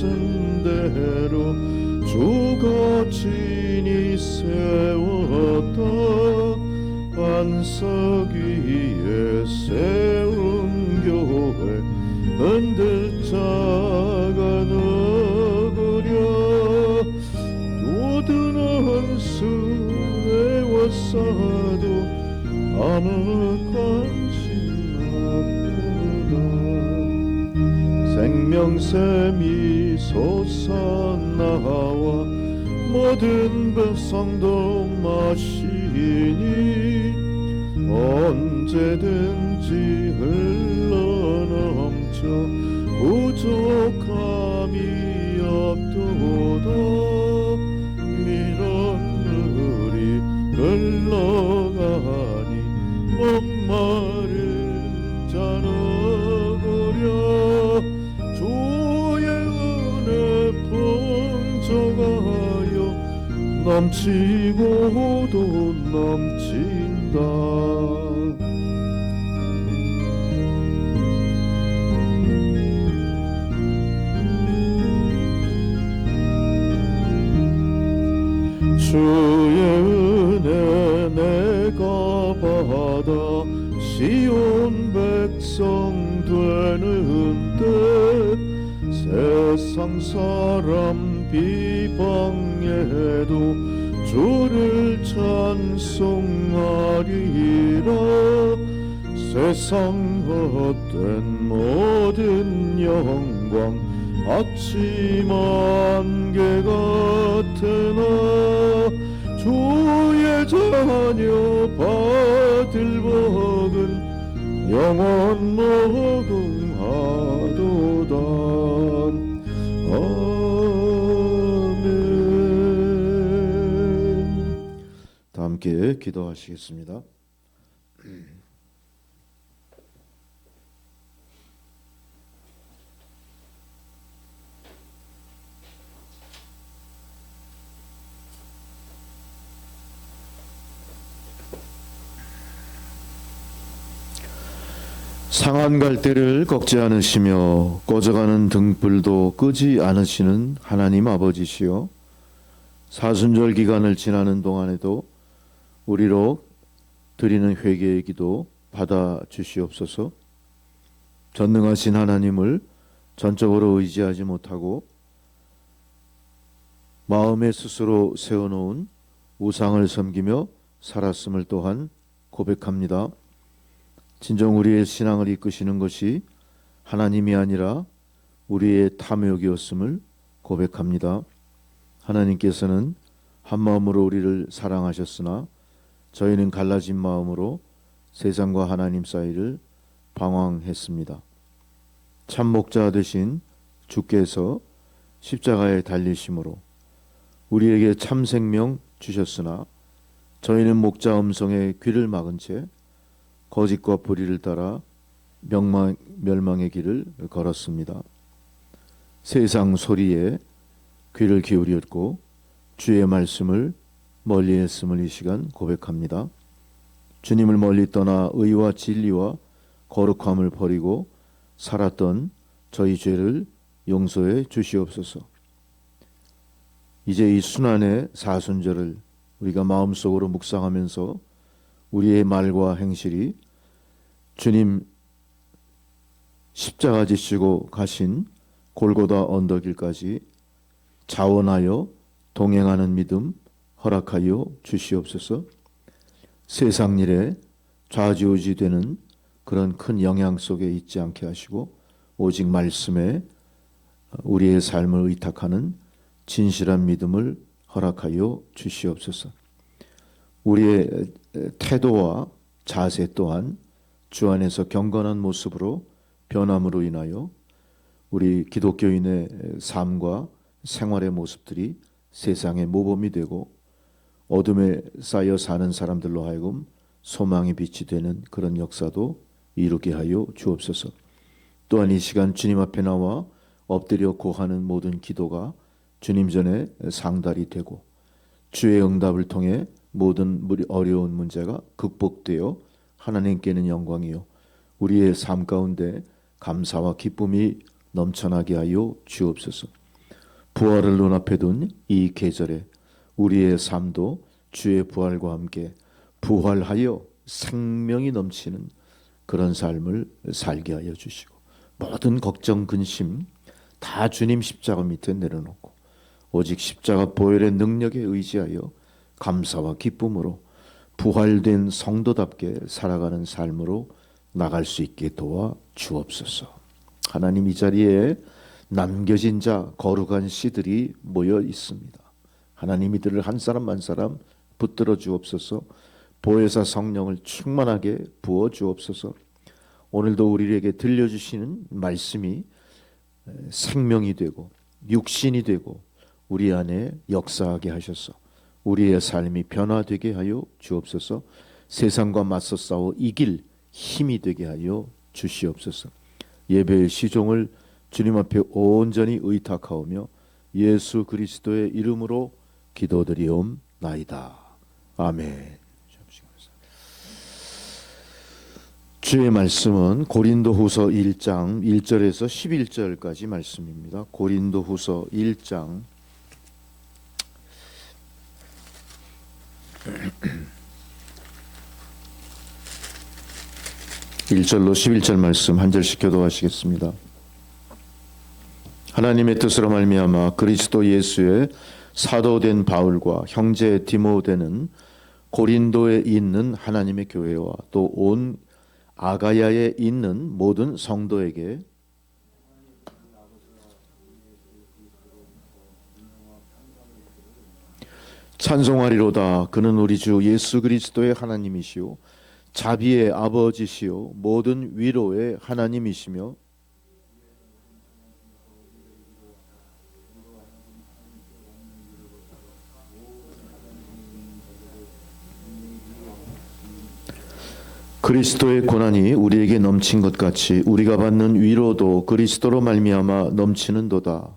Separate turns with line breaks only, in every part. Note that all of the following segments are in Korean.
말씀대로 주가 친히 세웠다 반석 위에 세운 교회 흔들 자가 너구려 모든 원수 에워싸도 아무 관심 없도다 생명샘이 솟아나와 모든 백성도 마시니 언제든지 흘러넘쳐 부족함이 없도다 민원들이 흘러가니 목마른 자너구려 주의 은혜 풍족하여 넘치고도 넘친다. 주의 은혜 내가 받아 시온 백성 되는 때 세상 사람 비방해도 주를 찬송하리라 세상 헛된 모든 영광 아침 안개 같으나 주의 자녀 받을 복은 영원 무궁하도다. 아멘. 다 함께 기도하시겠습니다. 상한 갈대를 꺾지 않으시며 꺼져가는 등불도 끄지 않으시는 하나님 아버지시여 사순절 기간을 지나는 동안에도 우리로 드리는 회개의 기도 받아 주시옵소서. 전능하신 하나님을 전적으로 의지하지 못하고 마음에 스스로 세워놓은 우상을 섬기며 살았음을 또한 고백합니다. 진정 우리의 신앙을 이끄시는 것이 하나님이 아니라 우리의 탐욕이었음을 고백합니다. 하나님께서는 한 마음으로 우리를 사랑하셨으나 저희는 갈라진 마음으로 세상과 하나님 사이를 방황했습니다. 참 목자 되신 주께서 십자가에 달리심으로 우리에게 참 생명 주셨으나 저희는 목자 음성에 귀를 막은 채 거짓과 불의를 따라 멸망의 길을 걸었습니다. 세상 소리에 귀를 기울였고 주의 말씀을 멀리했음을 이 시간 고백합니다. 주님을 멀리 떠나 의와 진리와 거룩함을 버리고 살았던 저희 죄를 용서해 주시옵소서. 이제 이 순환의 사순절을 우리가 마음속으로 묵상하면서 우리의 말과 행실이 주님 십자가 지시고 가신 골고다 언덕길까지 자원하여 동행하는 믿음 허락하여 주시옵소서. 세상 일에 좌지우지되는 그런 큰 영향 속에 있지 않게 하시고 오직 말씀에 우리의 삶을 의탁하는 진실한 믿음을 허락하여 주시옵소서. 우리의 태도와 자세 또한 주 안에서 경건한 모습으로 변함으로 인하여 우리 기독교인의 삶과 생활의 모습들이 세상의 모범이 되고 어둠에 쌓여 사는 사람들로 하여금 소망의 빛이 되는 그런 역사도 이루게 하여 주옵소서. 또한 이 시간 주님 앞에 나와 엎드려 고하는 모든 기도가 주님 전에 상달이 되고 주의 응답을 통해 모든 어려운 문제가 극복되어 하나님께는 영광이요 우리의 삶 가운데 감사와 기쁨이 넘쳐나게 하여 주옵소서. 부활을 눈앞에 둔 이 계절에 우리의 삶도 주의 부활과 함께 부활하여 생명이 넘치는 그런 삶을 살게 하여 주시고, 모든 걱정 근심 다 주님 십자가 밑에 내려놓고 오직 십자가 보혈의 능력에 의지하여 감사와 기쁨으로 부활된 성도답게 살아가는 삶으로 나갈 수 있게 도와 주옵소서. 하나님, 이 자리에 남겨진 자 거룩한 씨들이 모여 있습니다. 하나님, 이들을 한 사람 한 사람 붙들어 주옵소서. 보혜사 성령을 충만하게 부어 주옵소서. 오늘도 우리에게 들려주시는 말씀이 생명이 되고 육신이 되고 우리 안에 역사하게 하셔서 우리의 삶이 변화되게 하여 주옵소서. 세상과 맞서 싸워 이길 힘이 되게 하여 주시옵소서. 예배의 시종을 주님 앞에 온전히 의탁하오며 예수 그리스도의 이름으로 기도드리옵나이다. 아멘. 주의 말씀은 고린도후서 1장 1절에서 11절까지 말씀입니다. 고린도후서 1장 1절로 11절 말씀 한 절씩 교도하시겠습니다. 하나님의 뜻으로 말미암아 그리스도 예수의 사도된 바울과 형제 디모데는 고린도에 있는 하나님의 교회와 또 온 아가야에 있는 모든 성도에게 찬송하리로다. 그는 우리 주 예수 그리스도의 하나님이시오 자비의 아버지시오 모든 위로의 하나님이시며 그리스도의 고난이 우리에게 넘친 것 같이 우리가 받는 위로도 그리스도로 말미암아 넘치는도다.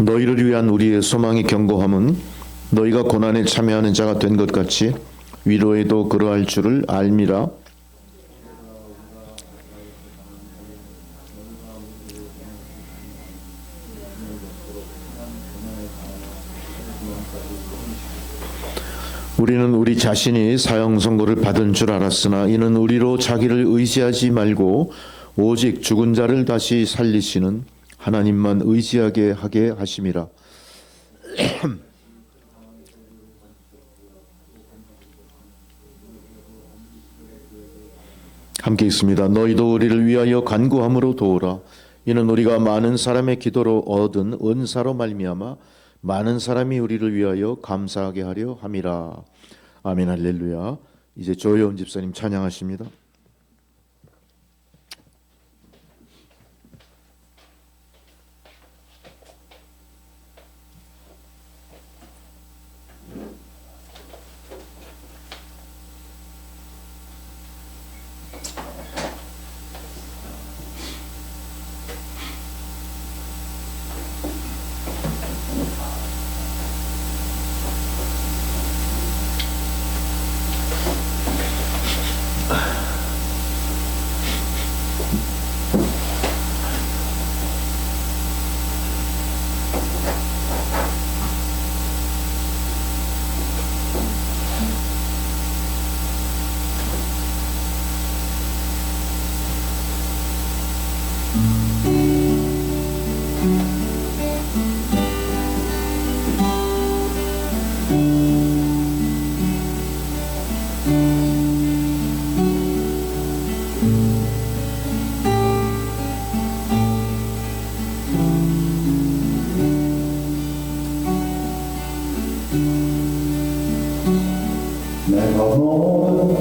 너희를 위한 우리의 소망이 견고함은 너희가 고난에 참여하는 자가 된 것 같이 위로에도 그러할 줄을 알미라. 우리는 우리 자신이 사형 선고를 받은 줄 알았으나 이는 우리로 자기를 의지하지 말고 오직 죽은 자를 다시 살리시는 하나님만 의지하게 하게 하심이라. 함께 있습니다. 너희도 우리를 위하여 간구함으로 도우라. 이는 우리가 많은 사람의 기도로 얻은 은사로 말미암아 많은 사람이 우리를 위하여 감사하게 하려 함이라. 아멘. 할렐루야. 이제 조혜원 집사님 찬양하십니다.
내가 너를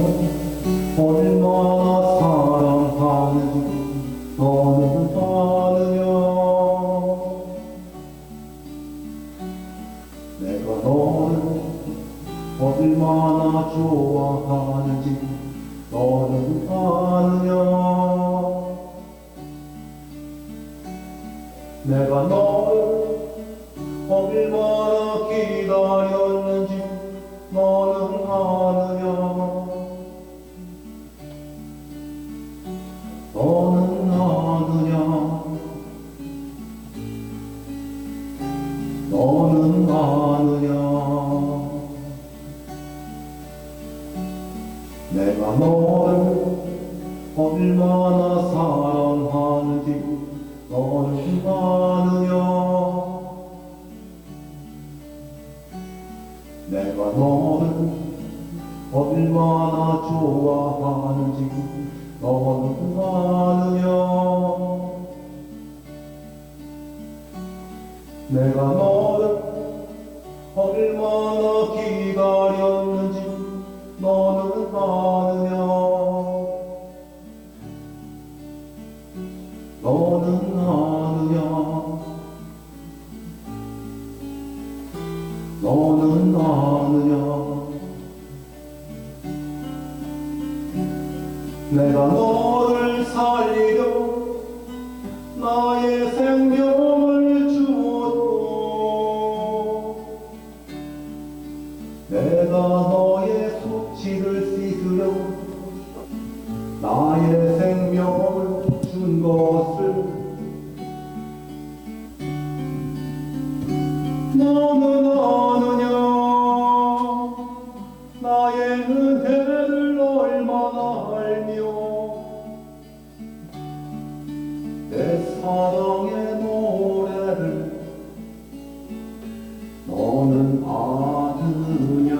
얼마나 사랑하는지 너는 아느냐. 내가 너를 얼마나 좋아하는지 너는 아느냐. 내가 너를 얼마나 기다렸는지 너는 아느냐. 너는 아느냐. 너는 아느냐. 내가 너를 얼마나 사랑하는지 너는 아느냐. 내가 너를 얼마나 좋아하는지 너는 아느냐. 내가 너를 얼마나 기다렸는지 너는 아느냐. 너는 아느냐. 너는 아느냐. 내가 너를 살리려 나의 생명을 주었고 내가 너의 수치를 씻으려 나의 생명을 준 것을 너는 아느냐. 나의 은혜를 얼마나 알며 내 사랑의 노래를 너는 아느냐.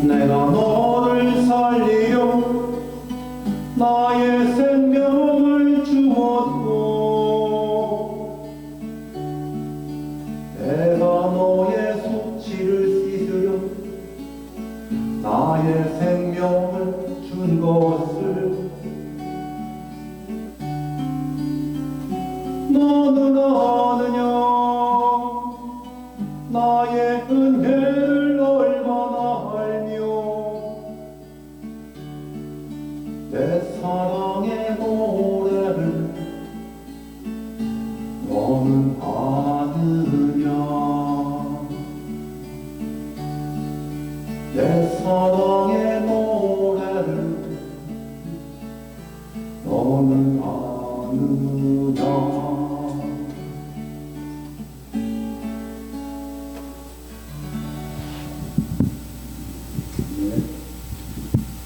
내가 너를 살리려 나의 생명을 주었고 내가 너의 수치를 씻으려 나의 생명을 준 것을 너는 아느냐. 나의 은혜를 얼마나 알며 내 사랑의 노래를 너는 아느냐. 내 사랑의 노래를 너는 아느냐.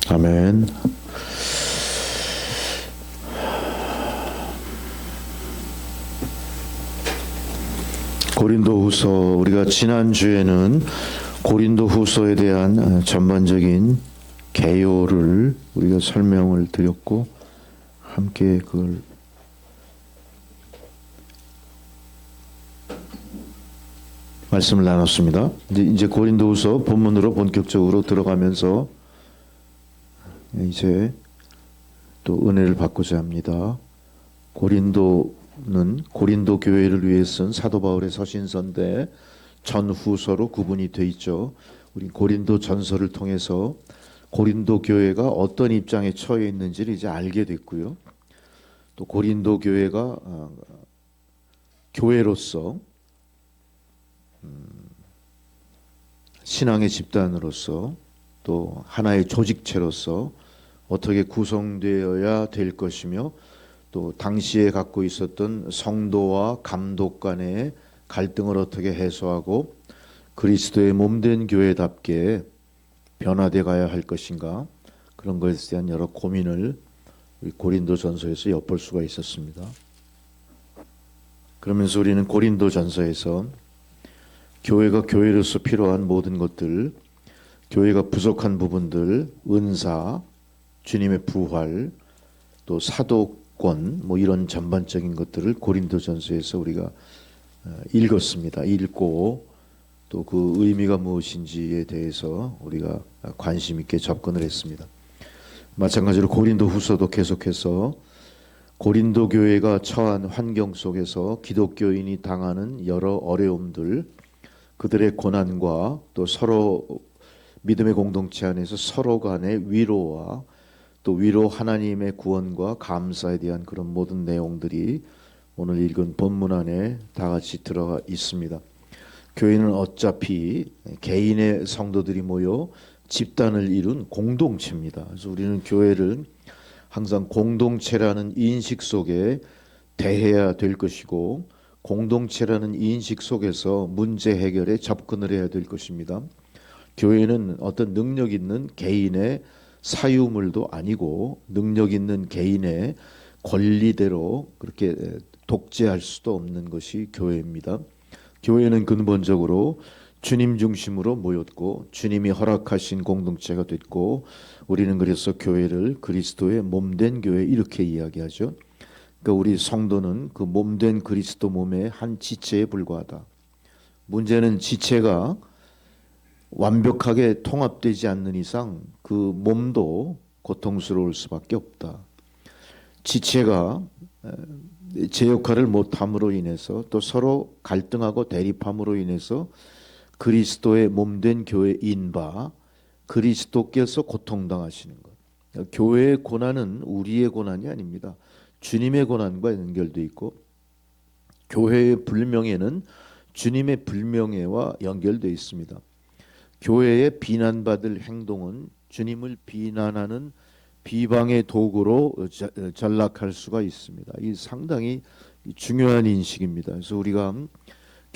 아멘. 고린도후서, 우리가 지난주에는 고린도후서에 대한 전반적인 개요를 우리가 설명을 드렸고 함께 그걸 말씀을 나눴습니다. 이제 고린도후서 본문으로 본격적으로 들어가면서 이제 또 은혜를 받고자 합니다. 고린도는 고린도 교회를 위해 쓴 사도 바울의 서신서인데 전후서로 구분이 돼 있죠. 우리 고린도 전서를 통해서 고린도 교회가 어떤 입장에 처해 있는지를 이제 알게 됐고요. 또 고린도 교회가 교회로서 신앙의 집단으로서 또 하나의 조직체로서 어떻게 구성되어야 될 것이며 또 당시에 갖고 있었던 성도와 감독 간의 갈등을 어떻게 해소하고 그리스도의 몸된 교회답게 변화돼 가야 할 것인가, 그런 것에 대한 여러 고민을 고린도전서에서 엿볼 수가 있었습니다. 그러면서 우리는 고린도전서에서 교회가 교회로서 필요한 모든 것들, 교회가 부족한 부분들, 은사, 주님의 부활, 또 사도권, 뭐 이런 전반적인 것들을 고린도전서에서 우리가 읽었습니다. 읽고 또 그 의미가 무엇인지에 대해서 우리가 관심 있게 접근을 했습니다. 마찬가지로 고린도 후서도 계속해서 고린도 교회가 처한 환경 속에서 기독교인이 당하는 여러 어려움들, 그들의 고난과 또 서로 믿음의 공동체 안에서 서로 간의 위로와 또 위로 하나님의 구원과 감사에 대한 그런 모든 내용들이 오늘 읽은 본문 안에 다 같이 들어가 있습니다. 교회는 어차피 개인의 성도들이 모여 집단을 이룬 공동체입니다. 그래서 우리는 교회를 항상 공동체라는 인식 속에 대해야 될 것이고 공동체라는 인식 속에서 문제 해결에 접근을 해야 될 것입니다. 교회는 어떤 능력 있는 개인의 사유물도 아니고 능력 있는 개인의 권리대로 그렇게 독재할 수도 없는 것이 교회입니다. 교회는 근본적으로 주님 중심으로 모였고 주님이 허락하신 공동체가 됐고 우리는 그래서 교회를 그리스도의 몸된 교회 이렇게 이야기하죠. 그러니까 우리 성도는 그 몸된 그리스도 몸의 한 지체에 불과하다. 문제는 지체가 완벽하게 통합되지 않는 이상 그 몸도 고통스러울 수밖에 없다. 지체가 제 역할을 못함으로 인해서 또 서로 갈등하고 대립함으로 인해서 그리스도의 몸된 교회인 바 그리스도께서 고통당하시는 것. 교회의 고난은 우리의 고난이 아닙니다. 주님의 고난과 연결되어 있고 교회의 불명예는 주님의 불명예와 연결되어 있습니다. 교회의 비난받을 행동은 주님을 비난하는 비방의 도구로 전락할 수가 있습니다. 이 상당히 중요한 인식입니다. 그래서 우리가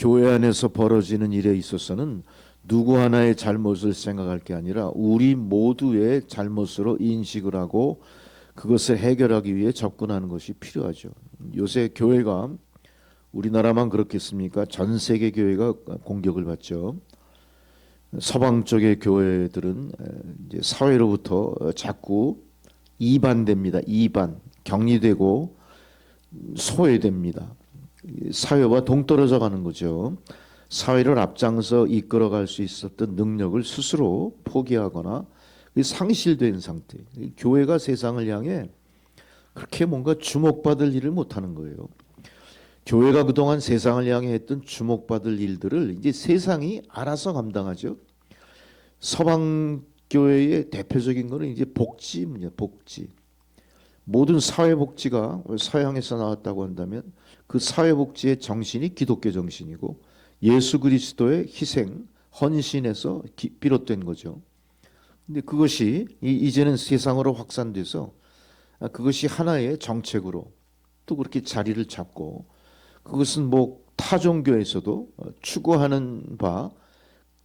교회 안에서 벌어지는 일에 있어서는 누구 하나의 잘못을 생각할 게 아니라 우리 모두의 잘못으로 인식을 하고 그것을 해결하기 위해 접근하는 것이 필요하죠. 요새 교회가 우리나라만 그렇겠습니까? 전 세계 교회가 공격을 받죠. 서방 쪽의 교회들은 이제 사회로부터 자꾸 이반됩니다. 이반, 격리되고 소외됩니다. 사회와 동떨어져 가는 거죠. 사회를 앞장서 이끌어갈 수 있었던 능력을 스스로 포기하거나 상실된 상태. 교회가 세상을 향해 그렇게 뭔가 주목받을 일을 못하는 거예요. 교회가 그동안 세상을 향해 했던 주목받을 일들을 이제 세상이 알아서 감당하죠. 서방 교회의 대표적인 거는 이제 복지입니다. 복지. 모든 사회복지가 서양에서 나왔다고 한다면 그 사회복지의 정신이 기독교 정신이고 예수 그리스도의 희생, 헌신에서 비롯된 거죠. 근데 그것이 이제는 세상으로 확산돼서 그것이 하나의 정책으로 또 그렇게 자리를 잡고 그것은 뭐 타종교에서도 추구하는 바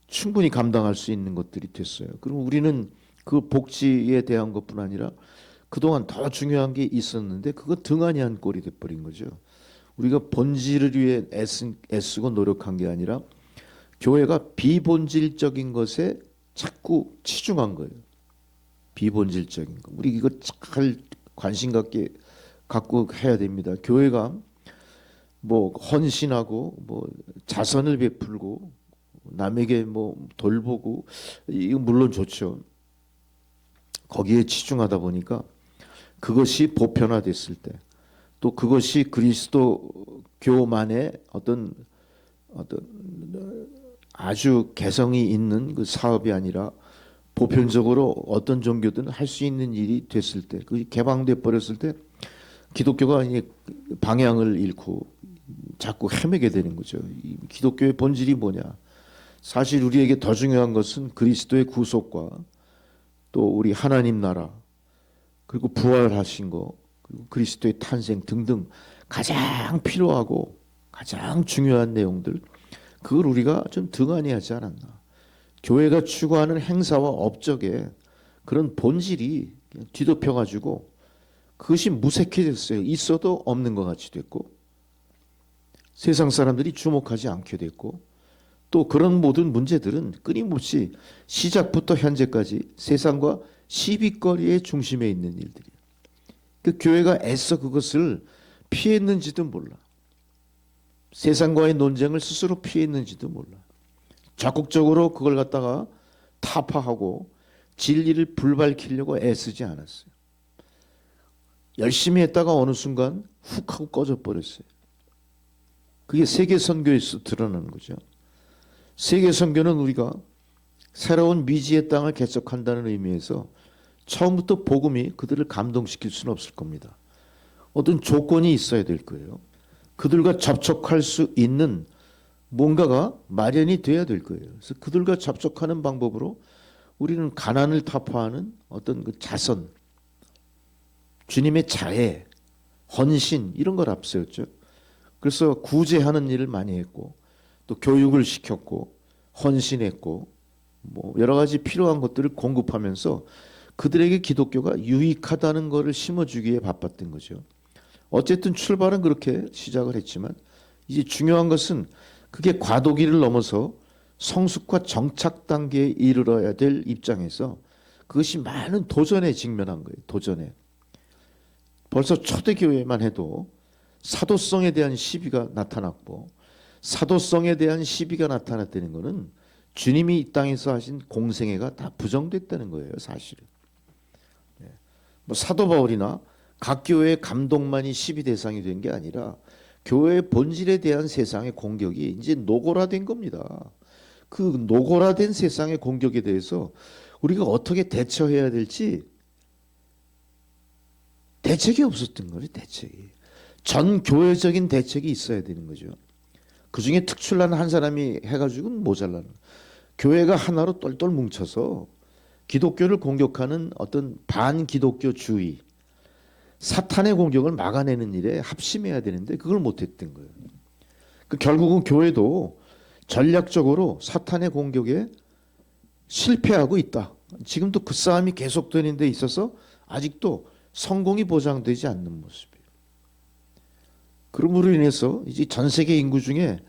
충분히 감당할 수 있는 것들이 됐어요. 그럼 우리는 그 복지에 대한 것뿐 아니라 그동안 더 중요한 게 있었는데 그거 등한히 한 꼴이 돼버린 거죠. 우리가 본질을 위해 애쓰고 노력한 게 아니라 교회가 비본질적인 것에 자꾸 치중한 거예요. 비본질적인 거. 우리 이거 잘 관심 갖고 해야 됩니다. 교회가 뭐 헌신하고 뭐 자선을 베풀고 남에게 뭐 돌보고 이거 물론 좋죠. 거기에 치중하다 보니까 그것이 보편화됐을 때 또 그것이 그리스도교만의 어떤 아주 개성이 있는 그 사업이 아니라 보편적으로 어떤 종교든 할 수 있는 일이 됐을 때, 그 개방돼 버렸을 때 기독교가 이제 방향을 잃고 자꾸 헤매게 되는 거죠. 이 기독교의 본질이 뭐냐? 사실 우리에게 더 중요한 것은 그리스도의 구속과 또 우리 하나님 나라 그리고 부활하신 거 그리고 그리스도의 탄생 등등 가장 필요하고 가장 중요한 내용들 그걸 우리가 좀 등한히 하지 않았나. 교회가 추구하는 행사와 업적에 그런 본질이 뒤덮여가지고 그것이 무색해졌어요. 있어도 없는 것 같이 됐고 세상 사람들이 주목하지 않게 됐고 또 그런 모든 문제들은 끊임없이 시작부터 현재까지 세상과 시비거리의 중심에 있는 일들이에요. 그 교회가 애써 그것을 피했는지도 몰라. 세상과의 논쟁을 스스로 피했는지도 몰라. 적극적으로 그걸 갖다가 타파하고 진리를 불발키려고 애쓰지 않았어요. 열심히 했다가 어느 순간 훅 하고 꺼져 버렸어요. 그게 세계 선교에서 드러나는 거죠. 세계 선교는 우리가 새로운 미지의 땅을 개척한다는 의미에서 처음부터 복음이 그들을 감동시킬 수는 없을 겁니다. 어떤 조건이 있어야 될 거예요. 그들과 접촉할 수 있는 뭔가가 마련이 돼야 될 거예요. 그래서 그들과 접촉하는 방법으로 우리는 가난을 타파하는 어떤 그 자선, 주님의 자애, 헌신 이런 걸 앞세웠죠. 그래서 구제하는 일을 많이 했고 또 교육을 시켰고 헌신했고 뭐 여러 가지 필요한 것들을 공급하면서 그들에게 기독교가 유익하다는 것을 심어주기에 바빴던 거죠. 어쨌든 출발은 그렇게 시작을 했지만 이제 중요한 것은 그게 과도기를 넘어서 성숙과 정착 단계에 이르러야 될 입장에서 그것이 많은 도전에 직면한 거예요. 도전에. 벌써 초대교회만 해도 사도성에 대한 시비가 나타났고 사도성에 대한 시비가 나타났다는 것은 주님이 이 땅에서 하신 공생애가 다 부정됐다는 거예요. 사실은. 뭐 사도 바울이나 각 교회의 감동만이 시비 대상이 된 게 아니라 교회의 본질에 대한 세상의 공격이 이제 노골화된 겁니다. 그 노골화된 세상의 공격에 대해서 우리가 어떻게 대처해야 될지 대책이 없었던 거예요. 대책이. 전 교회적인 대책이 있어야 되는 거죠. 그중에 특출난 한 사람이 해가지고는 모자라는 교회가 하나로 똘똘 뭉쳐서 기독교를 공격하는 어떤 반기독교주의 사탄의 공격을 막아내는 일에 합심해야 되는데 그걸 못했던 거예요. 결국은 교회도 전략적으로 사탄의 공격에 실패하고 있다. 지금도 그 싸움이 계속되는 데 있어서 아직도 성공이 보장되지 않는 모습이에요. 그러므로 인해서 이제 전 세계 인구 중에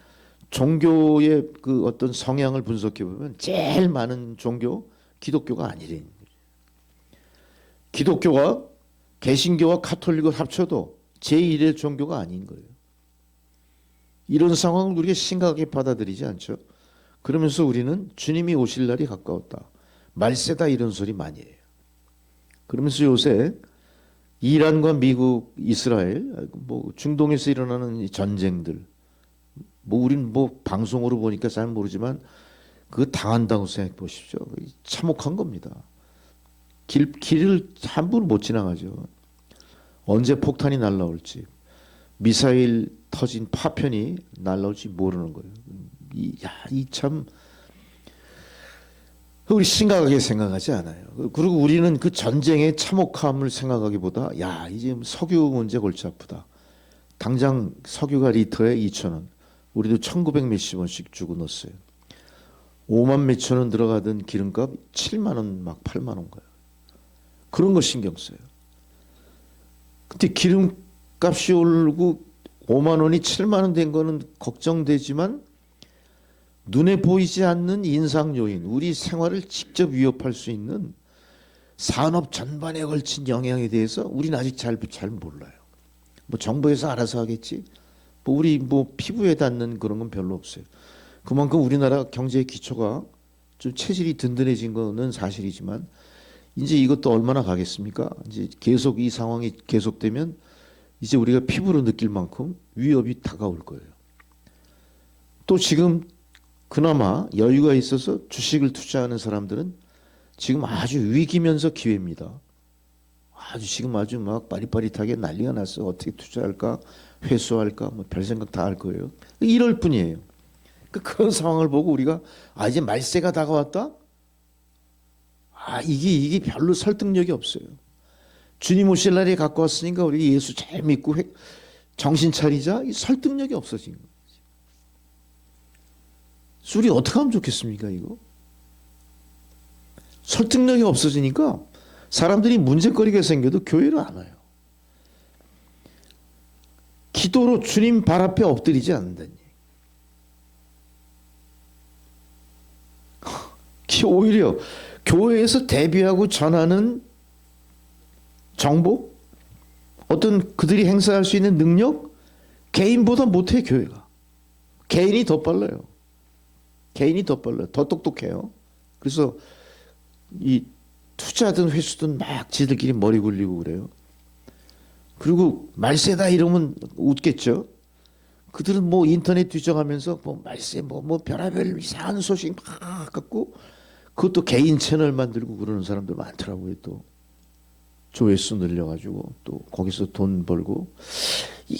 종교의 그 어떤 성향을 분석해 보면 제일 많은 종교 기독교가 아니라는 거죠. 기독교가 개신교와 카톨릭을 합쳐도 제1의 종교가 아닌 거예요. 이런 상황을 우리가 심각하게 받아들이지 않죠. 그러면서 우리는 주님이 오실 날이 가까웠다. 말세다 이런 소리 많이 해요. 그러면서 요새 이란과 미국, 이스라엘, 뭐 중동에서 일어나는 이 전쟁들, 뭐 우리는 뭐 방송으로 보니까 잘 모르지만 그거 당한다고 생각해 보십시오. 참혹한 겁니다. 길을 함부로 못 지나가죠. 언제 폭탄이 날라올지, 미사일 터진 파편이 날라올지 모르는 거예요. 이 참 우리 심각하게 생각하지 않아요. 그리고 우리는 그 전쟁의 참혹함을 생각하기보다 이제 석유 문제 골치 아프다. 당장 석유가 리터에 2,000원. 우리도 1,900 몇십 원씩 주고 넣었어요. 5만 몇천 원 들어가던 기름값 7만 원 막 8만 원 가요. 그런 거 신경 써요. 근데 기름값이 오르고 5만 원이 7만 원 된 거는 걱정되지만 눈에 보이지 않는 인상 요인, 우리 생활을 직접 위협할 수 있는 산업 전반에 걸친 영향에 대해서 우리는 아직 잘 몰라요. 뭐 정부에서 알아서 하겠지. 뭐 우리 뭐 피부에 닿는 그런 건 별로 없어요. 그만큼 우리나라 경제의 기초가 좀 체질이 든든해진 거는 사실이지만 이제 이것도 얼마나 가겠습니까? 이제 계속 이 상황이 계속되면 이제 우리가 피부로 느낄 만큼 위협이 다가올 거예요. 또 지금 그나마 여유가 있어서 주식을 투자하는 사람들은 지금 아주 위기면서 기회입니다. 지금 아주 막 빠릿빠릿하게 난리가 났어. 어떻게 투자할까, 회수할까, 뭐 별 생각 다 할 거예요. 이럴 뿐이에요. 그런 상황을 보고 우리가 이제 말세가 다가왔다. 이게 별로 설득력이 없어요. 주님 오실 날이 갖고 왔으니까 우리 예수 잘 믿고 정신 차리자. 이 설득력이 없어진 거예요. 우리 어떻게 하면 좋겠습니까, 이거? 설득력이 없어지니까 사람들이 문제거리가 생겨도 교회를 안 와요. 기도로 주님 발 앞에 엎드리지 않는다니. 오히려 교회에서 대비하고 전하는 정보, 어떤 그들이 행사할 수 있는 능력, 개인보다 못해 교회가. 개인이 더 빨라요. 개인이 더 빨라요. 더 똑똑해요. 그래서 이 투자든 회수든 막 지들끼리 머리 굴리고 그래요. 그리고 말세다 이러면 웃겠죠. 그들은 뭐 인터넷 뒤져가면서 뭐 말세 뭐 별의별 이상한 소식 막 갖고 그것도 개인 채널 만들고 그러는 사람들 많더라고요. 또 조회수 늘려가지고 또 거기서 돈 벌고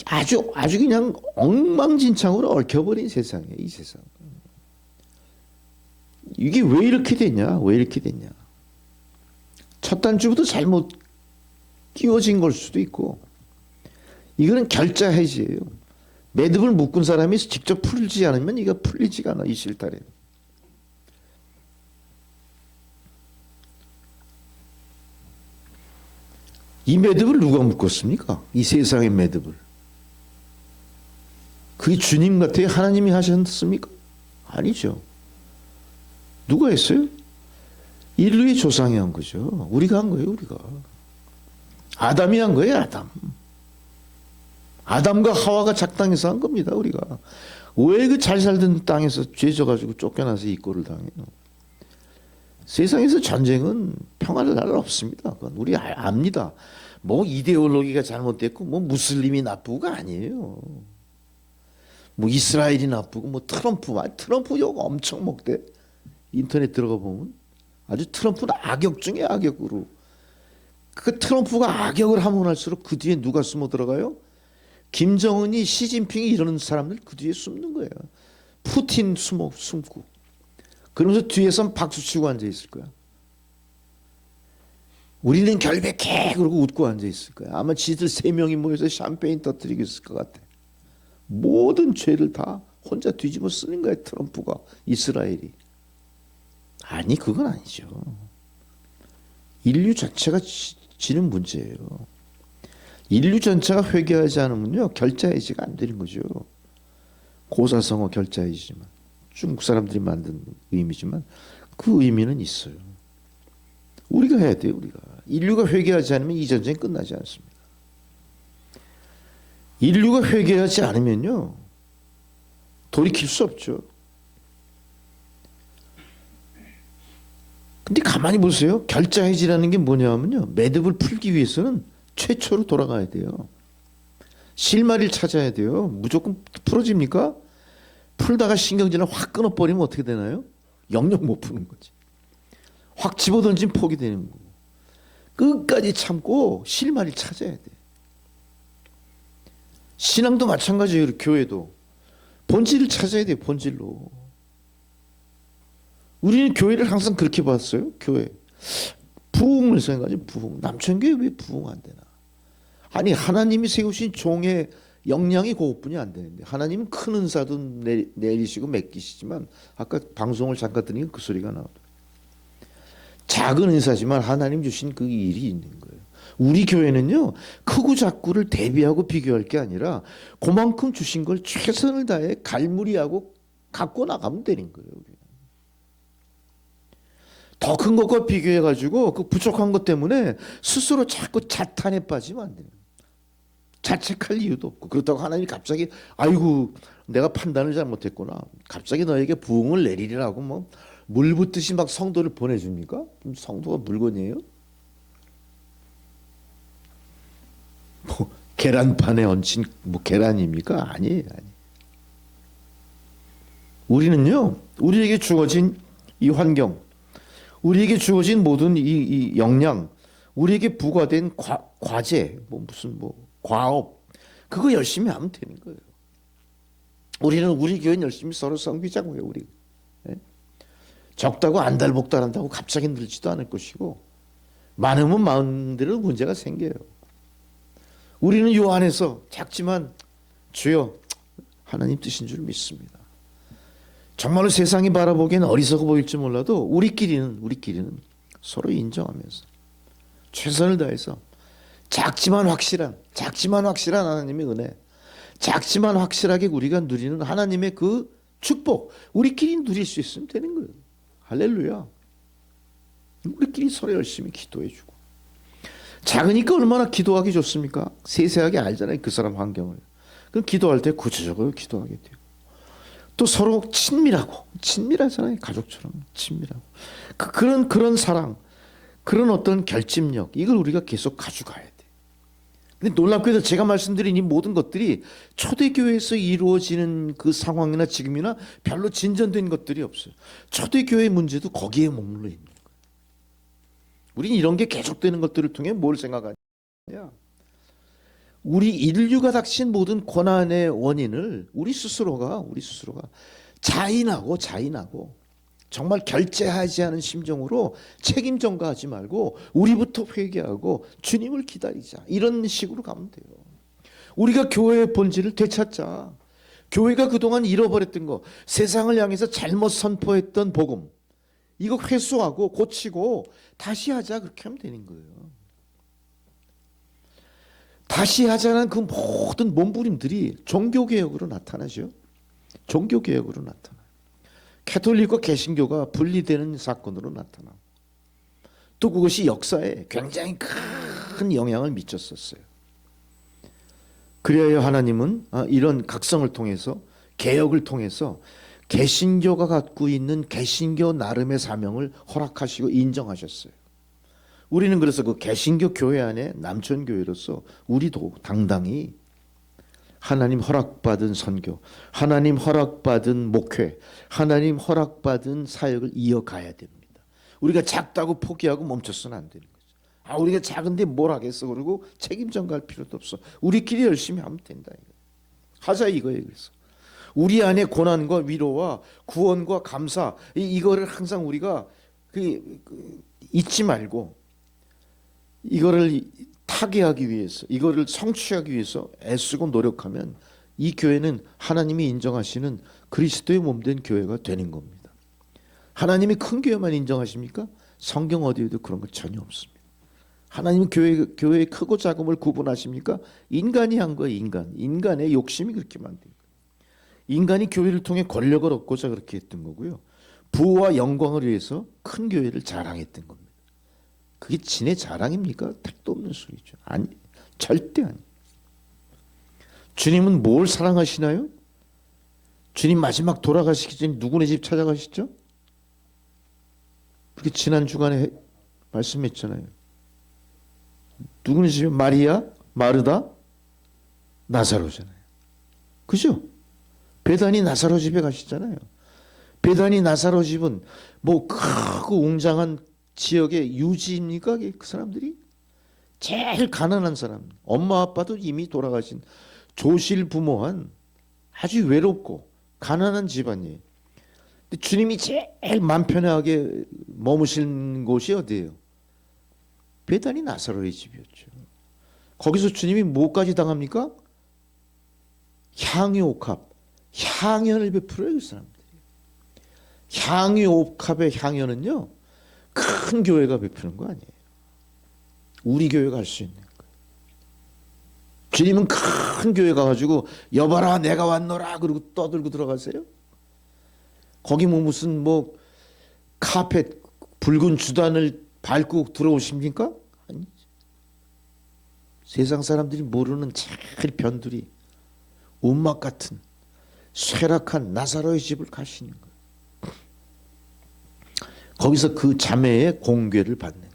아주 그냥 엉망진창으로 얽혀버린 세상이에요. 이 세상. 이게 왜 이렇게 됐냐? 왜 이렇게 됐냐? 첫 단추부터 잘못 끼워진 걸 수도 있고 이거는 결자 해지예요. 매듭을 묶은 사람이 직접 풀지 않으면 이거 풀리지가 않아. 이 실타래. 이 매듭을 누가 묶었습니까? 이 세상의 매듭을. 그게 주님 같아요? 하나님이 하셨습니까? 아니죠. 누가 했어요? 인류의 조상이 한 거죠. 우리가 한 거예요. 우리가. 아담이 한 거예요. 아담. 아담과 하와가 작당해서 한 겁니다. 우리가. 왜 그 잘 살던 땅에서 죄져가지고 쫓겨나서 이 꼴을 당해요. 세상에서 전쟁은 평화를 날 없습니다. 그건 우리 압니다. 뭐 이데올로기가 잘못됐고 뭐 무슬림이 나쁘고가 아니에요. 뭐 이스라엘이 나쁘고 뭐 트럼프 욕 엄청 먹대. 인터넷 들어가 보면 아주 트럼프는 악역 중에 악역으로. 그 트럼프가 악역을 하면 할수록 그 뒤에 누가 숨어 들어가요? 김정은이 시진핑이 이러는 사람들 그 뒤에 숨는 거예요. 푸틴 숨고. 그러면서 뒤에선 박수치고 앉아있을 거야. 우리는 결백해 그러고 웃고 앉아있을 거야. 아마 지들 3명이 모여서 샴페인 터뜨리고 있을 것 같아. 모든 죄를 다 혼자 뒤집어 쓰는 거야. 트럼프가. 이스라엘이. 아니 그건 아니죠. 인류 자체가 지는 문제예요. 인류 전체가 회개하지 않으면요 결자해지가 안 되는 거죠. 고사성어 결자해지지만 중국 사람들이 만든 의미지만 그 의미는 있어요. 우리가 해야 돼요. 우리가 인류가 회개하지 않으면 이 전쟁이 끝나지 않습니다. 인류가 회개하지 않으면요 돌이킬 수 없죠. 근데 가만히 보세요. 결자해지라는 게 뭐냐면요 매듭을 풀기 위해서는 최초로 돌아가야 돼요. 실마리를 찾아야 돼요. 무조건 풀어집니까? 풀다가 신경질을 확 끊어버리면 어떻게 되나요? 영영 못 푸는 거지. 확 집어던지면 포기되는 거고. 끝까지 참고 실마리를 찾아야 돼. 신앙도 마찬가지예요. 교회도. 본질을 찾아야 돼요. 본질로. 우리는 교회를 항상 그렇게 봤어요. 교회. 부흥을 생각하지. 부흥. 남천교회 왜 부흥 안 되나? 아니 하나님이 세우신 종의 역량이 그것뿐이 안 되는데 하나님은 큰 은사도 내리시고 맡기시지만 아까 방송을 잠깐 들으니까 그 소리가 나오더라고요. 작은 은사지만 하나님 주신 그 일이 있는 거예요. 우리 교회는요 크고 작고를 대비하고 비교할 게 아니라 그만큼 주신 걸 최선을 다해 갈무리하고 갖고 나가면 되는 거예요. 더 큰 것과 비교해가지고 그 부족한 것 때문에 스스로 자꾸 자탄에 빠지면 안 돼요. 자책할 이유도 없고 그렇다고 하나님이 갑자기 아이고 내가 판단을 잘못했구나 갑자기 너에게 부흥을 내리리라고 뭐 물 붓듯이 막 성도를 보내줍니까? 성도가 물건이에요? 뭐 계란판에 얹힌 뭐 계란입니까? 아니에요. 우리는요 우리에게 주어진 이 환경 우리에게 주어진 모든 이 역량 우리에게 부과된 과제 뭐 무슨 뭐 과업 그거 열심히 하면 되는 거예요. 우리는 우리 교회는 열심히 서로 섬기자고요. 우리 적다고 안달복달한다고 갑자기 늘지도 않을 것이고 많으면 마음대로 문제가 생겨요. 우리는 요 안에서 작지만 주여 하나님 뜻인 줄 믿습니다. 정말로 세상이 바라보기에는 어리석어 보일지 몰라도 우리끼리는 서로 인정하면서 최선을 다해서 작지만 확실한 하나님의 은혜 작지만 확실하게 우리가 누리는 하나님의 그 축복 우리끼리 누릴 수 있으면 되는 거예요. 할렐루야. 우리끼리 서로 열심히 기도해주고 작으니까 얼마나 기도하기 좋습니까? 세세하게 알잖아요. 그 사람 환경을. 그럼 기도할 때 구체적으로 기도하게 돼요. 또 서로 친밀하잖아요. 가족처럼 친밀하고. 그런 사랑, 그런 어떤 결집력, 이걸 우리가 계속 가져가야 돼. 근데 놀랍게도 제가 말씀드린 이 모든 것들이 초대교회에서 이루어지는 그 상황이나 지금이나 별로 진전된 것들이 없어요. 초대교회의 문제도 거기에 머물러 있는 거예요. 우리는 이런 게 계속되는 것들을 통해 뭘 생각하냐? 우리 인류가 닥친 모든 고난의 원인을 우리 스스로가 자인하고 정말 결제하지 않은 심정으로 책임 전가하지 말고 우리부터 회개하고 주님을 기다리자. 이런 식으로 가면 돼요. 우리가 교회의 본질을 되찾자. 교회가 그동안 잃어버렸던 거, 세상을 향해서 잘못 선포했던 복음, 이거 회수하고 고치고 다시 하자. 그렇게 하면 되는 거예요. 다시 하자는 그 모든 몸부림들이 종교개혁으로 나타나죠. 종교개혁으로 나타나요. 캐톨릭과 개신교가 분리되는 사건으로 나타나고, 또 그것이 역사에 굉장히 큰 영향을 미쳤었어요. 그래야 하나님은 이런 각성을 통해서, 개혁을 통해서 개신교가 갖고 있는 개신교 나름의 사명을 허락하시고 인정하셨어요. 우리는 그래서 그 개신교 교회 안에 남천교회로서 우리도 당당히 하나님 허락받은 선교, 하나님 허락받은 목회, 하나님 허락받은 사역을 이어가야 됩니다. 우리가 작다고 포기하고 멈춰서는 안 되는 거죠. 우리가 작은데 뭘 하겠어 그러고 책임 전가할 필요도 없어. 우리끼리 열심히 하면 된다. 하자 이거예요. 그래서 우리 안에 고난과 위로와 구원과 감사, 이거를 항상 우리가 잊지 말고, 이거를 타개하기 위해서, 이거를 성취하기 위해서 애쓰고 노력하면 이 교회는 하나님이 인정하시는 그리스도의 몸된 교회가 되는 겁니다. 하나님이 큰 교회만 인정하십니까? 성경 어디에도 그런 거 전혀 없습니다. 하나님은 교회의 크고 작음을 구분하십니까? 인간이 한 거예요. 인간의 욕심이 그렇게 만든 거예요. 인간이 교회를 통해 권력을 얻고자 그렇게 했던 거고요. 부와 영광을 위해서 큰 교회를 자랑했던 겁니다. 그게 진의 자랑입니까? 택도 없는 소리죠. 아니, 절대 아니. 주님은 뭘 사랑하시나요? 주님 마지막 돌아가시기 전에 누구네 집 찾아가시죠? 그렇게 지난 주간에 말씀했잖아요. 누구네 집에? 마리아, 마르다, 나사로잖아요. 그죠? 베다니 나사로 집에 가시잖아요. 베다니 나사로 집은 뭐 크고 웅장한 지역의 유지입니까? 그 사람들이 제일 가난한 사람, 엄마 아빠도 이미 돌아가신 조실부모한 아주 외롭고 가난한 집안이에요. 근데 주님이 제일 맘 편하게 머무신 곳이 어디예요? 베다니 나사로의 집이었죠. 거기서 주님이 뭐까지 당합니까? 향유옥합, 향연을 베풀어요. 그 사람들이. 향유옥합의 향연은요, 큰 교회가 베푸는 거 아니에요. 우리 교회가 할 수 있는 거예요. 주님은 큰 교회 가가지고 여봐라 내가 왔노라 그러고 떠들고 들어가세요? 거기 무슨 카펫 붉은 주단을 밟고 들어오십니까? 아니죠. 세상 사람들이 모르는 제일 변두리, 운막 같은 쇠락한 나사로의 집을 가시는 거예요. 거기서 그 자매의 공궤를 받는 거예요.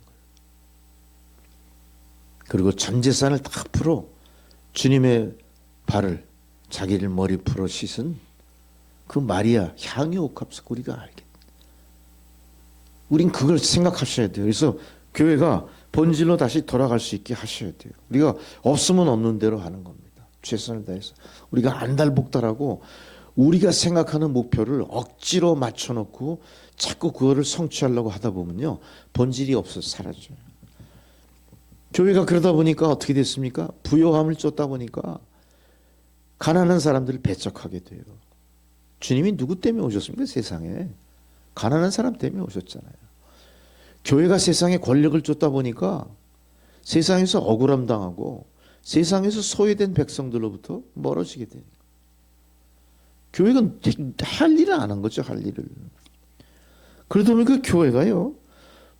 그리고 전 재산을 다 풀어 주님의 발을, 자기를 머리 풀어 씻은 그 마리아 향유옥합석 우리가 알겠다. 우린 그걸 생각하셔야 돼요. 그래서 교회가 본질로 다시 돌아갈 수 있게 하셔야 돼요. 우리가 없으면 없는 대로 하는 겁니다. 최선을 다해서. 우리가 안달복달하고 우리가 생각하는 목표를 억지로 맞춰놓고 자꾸 그거를 성취하려고 하다 보면요, 본질이 없어서 사라져요. 교회가 그러다 보니까 어떻게 됐습니까? 부요함을 쫓다 보니까 가난한 사람들을 배척하게 돼요. 주님이 누구 때문에 오셨습니까? 세상에 가난한 사람 때문에 오셨잖아요. 교회가 세상에 권력을 쫓다 보니까 세상에서 억울함 당하고 세상에서 소외된 백성들로부터 멀어지게 되는 거예요. 교회가 할 일을 안 한 거죠. 할 일을. 그러다 보니까 교회가요,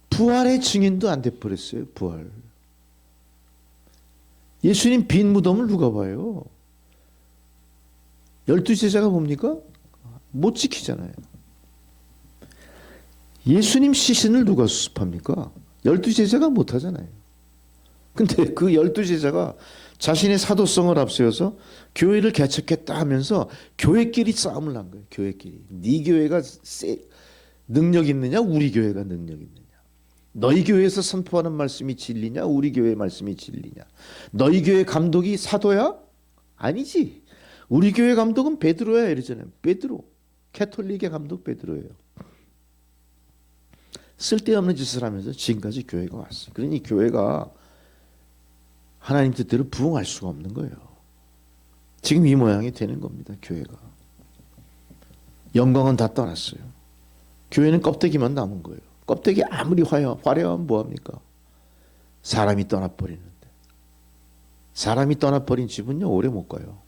부활의 증인도 안 돼버렸어요. 부활. 예수님 빈 무덤을 누가 봐요? 12 제자가 봅니까? 못 지키잖아요. 예수님 시신을 누가 수습합니까? 12제자가 못하잖아요. 근데 그 12제자가 자신의 사도성을 앞세워서 교회를 개척했다 하면서 교회끼리 싸움을 난 거예요. 교회끼리. 네 교회가 능력 있느냐? 우리 교회가 능력 있느냐? 너희 교회에서 선포하는 말씀이 진리냐? 우리 교회의 말씀이 진리냐? 너희 교회 감독이 사도야? 아니지. 우리 교회 감독은 베드로야 이러잖아요. 베드로. 캐톨릭의 감독 베드로예요. 쓸데없는 짓을 하면서 지금까지 교회가 왔어요. 그러니 교회가 하나님 뜻대로 부응할 수가 없는 거예요. 지금 이 모양이 되는 겁니다. 교회가. 영광은 다 떠났어요. 교회는 껍데기만 남은 거예요. 껍데기 아무리 화려하면 뭐합니까? 사람이 떠나버리는데. 사람이 떠나버린 집은요 오래 못 가요.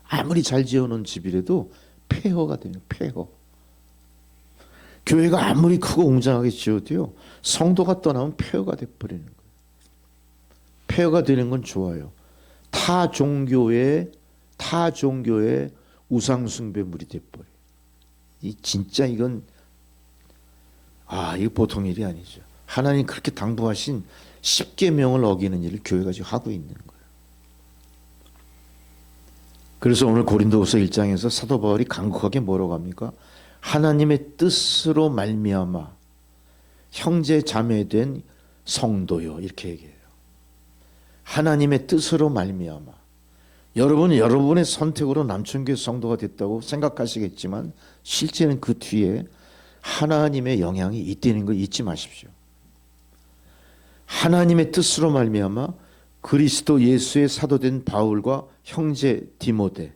아무리 잘 지어놓은 집이라도 폐허가 되는 폐허. 교회가 아무리 크고 웅장하게 지어도요 성도가 떠나면 폐허가 돼버리는 거예요. 폐허가 되는 건 좋아요. 타 종교의 우상 숭배물이 돼버려요. 진짜 이건 이거 보통 일이 아니죠. 하나님 그렇게 당부하신 10계명을 어기는 일을 교회가 지금 하고 있는 거예요. 그래서 오늘 고린도후서 1장에서 사도 바울이 간곡하게 뭐라고 합니까? 하나님의 뜻으로 말미암아 형제 자매된 성도요 이렇게 얘기해요. 하나님의 뜻으로 말미암아. 여러분은 여러분의 선택으로 남천교회 성도가 됐다고 생각하시겠지만 실제는 그 뒤에 하나님의 영향이 있다는 걸 잊지 마십시오. 하나님의 뜻으로 말미암아 그리스도 예수의 사도된 바울과 형제 디모데,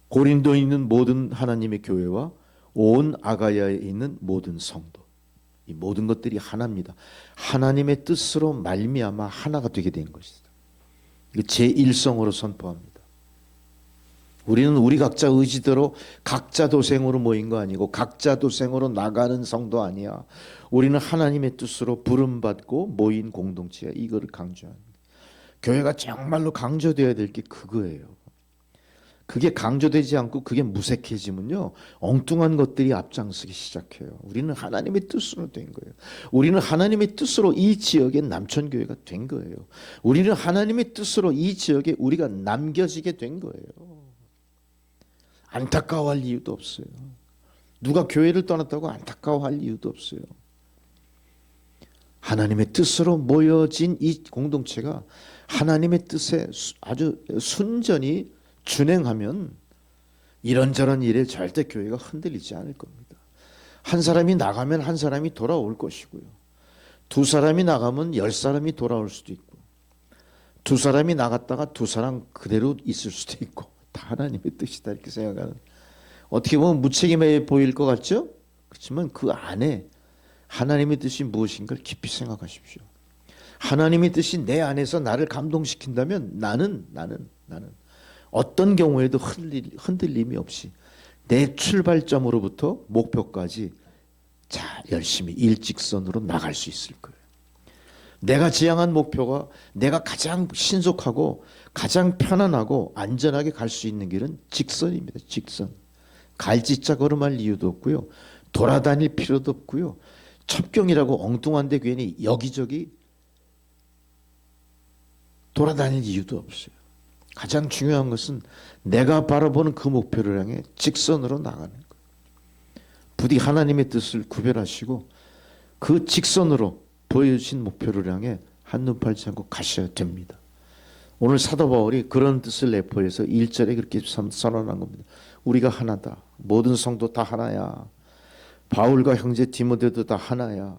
고린도에 있는 모든 하나님의 교회와 온 아가야에 있는 모든 성도, 이 모든 것들이 하나입니다. 하나님의 뜻으로 말미암아 하나가 되게 된 것이다. 이거 제1성으로 선포합니다. 우리는 우리 각자 의지대로 각자 도생으로 모인 거 아니고 각자 도생으로 나가는 성도 아니야. 우리는 하나님의 뜻으로 부름받고 모인 공동체야. 이거를 강조합니다. 교회가 정말로 강조되어야 될 게 그거예요. 그게 강조되지 않고 그게 무색해지면요 엉뚱한 것들이 앞장서기 시작해요. 우리는 하나님의 뜻으로 된 거예요. 우리는 하나님의 뜻으로 이 지역의 남천교회가 된 거예요. 우리는 하나님의 뜻으로 이 지역에 우리가 남겨지게 된 거예요. 안타까워할 이유도 없어요. 누가 교회를 떠났다고 안타까워할 이유도 없어요. 하나님의 뜻으로 모여진 이 공동체가 하나님의 뜻에 아주 순전히 준행하면 이런저런 일에 절대 교회가 흔들리지 않을 겁니다. 한 사람이 나가면 한 사람이 돌아올 것이고요. 두 사람이 나가면 10사람이 돌아올 수도 있고, 두 사람이 나갔다가 두 사람 그대로 있을 수도 있고, 다 하나님의 뜻이다 이렇게 생각하는, 어떻게 보면 무책임해 보일 것 같죠? 그렇지만 그 안에 하나님의 뜻이 무엇인가를 깊이 생각하십시오. 하나님의 뜻이 내 안에서 나를 감동시킨다면 나는 어떤 경우에도 흔들림이 없이 내 출발점으로부터 목표까지 열심히 일직선으로 나갈 수 있을 거예요. 내가 지향한 목표가 내가 가장 신속하고 가장 편안하고 안전하게 갈 수 있는 길은 직선입니다. 직선. 갈짓자 걸음할 이유도 없고요. 돌아다닐 필요도 없고요. 첩경이라고 엉뚱한데 괜히 여기저기 돌아다닐 이유도 없어요. 가장 중요한 것은 내가 바라보는 그 목표를 향해 직선으로 나가는 거예요. 부디 하나님의 뜻을 구별하시고 그 직선으로 보여주신 목표를 향해 한눈 팔지 않고 가셔야 됩니다. 오늘 사도 바울이 그런 뜻을 내포해서 1절에 그렇게 선언한 겁니다. 우리가 하나다. 모든 성도 다 하나야. 바울과 형제 디모데도 다 하나야.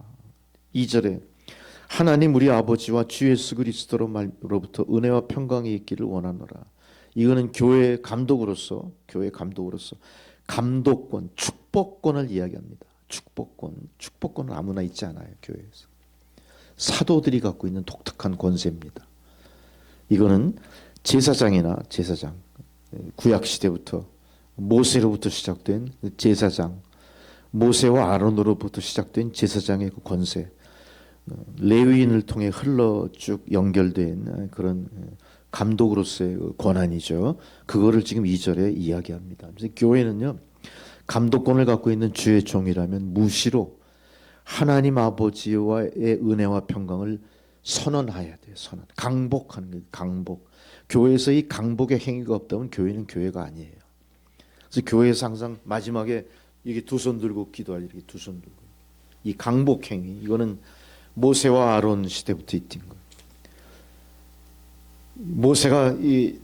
2절에 하나님 우리 아버지와 주 예수 그리스도로부터 은혜와 평강이 있기를 원하노라. 이거는 교회 감독으로서 감독권, 축복권을 이야기합니다. 축복권은 아무나 있지 않아요. 교회에서. 사도들이 갖고 있는 독특한 권세입니다. 이거는 제사장, 구약시대부터 모세로부터 시작된 제사장, 모세와 아론으로부터 시작된 제사장의 그 권세, 레위인을 통해 흘러 쭉 연결된 그런 감독으로서의 권한이죠. 그거를 지금 2절에 이야기합니다. 그래서 교회는요 감독권을 갖고 있는 주의 종이라면 무시로 하나님 아버지와의 은혜와 평강을 선언해야 돼요. 선언. 강복하는 거예요. 강복. 교회에서 이 강복의 행위가 없다면 교회는 교회가 아니에요. 그래서 교회에서 항상 마지막에 이게 두 손 들고 기도할 이렇게 두 손 들고 이 강복 행위 이거는 모세와 아론 시대부터 있던 거예요. 모세가 이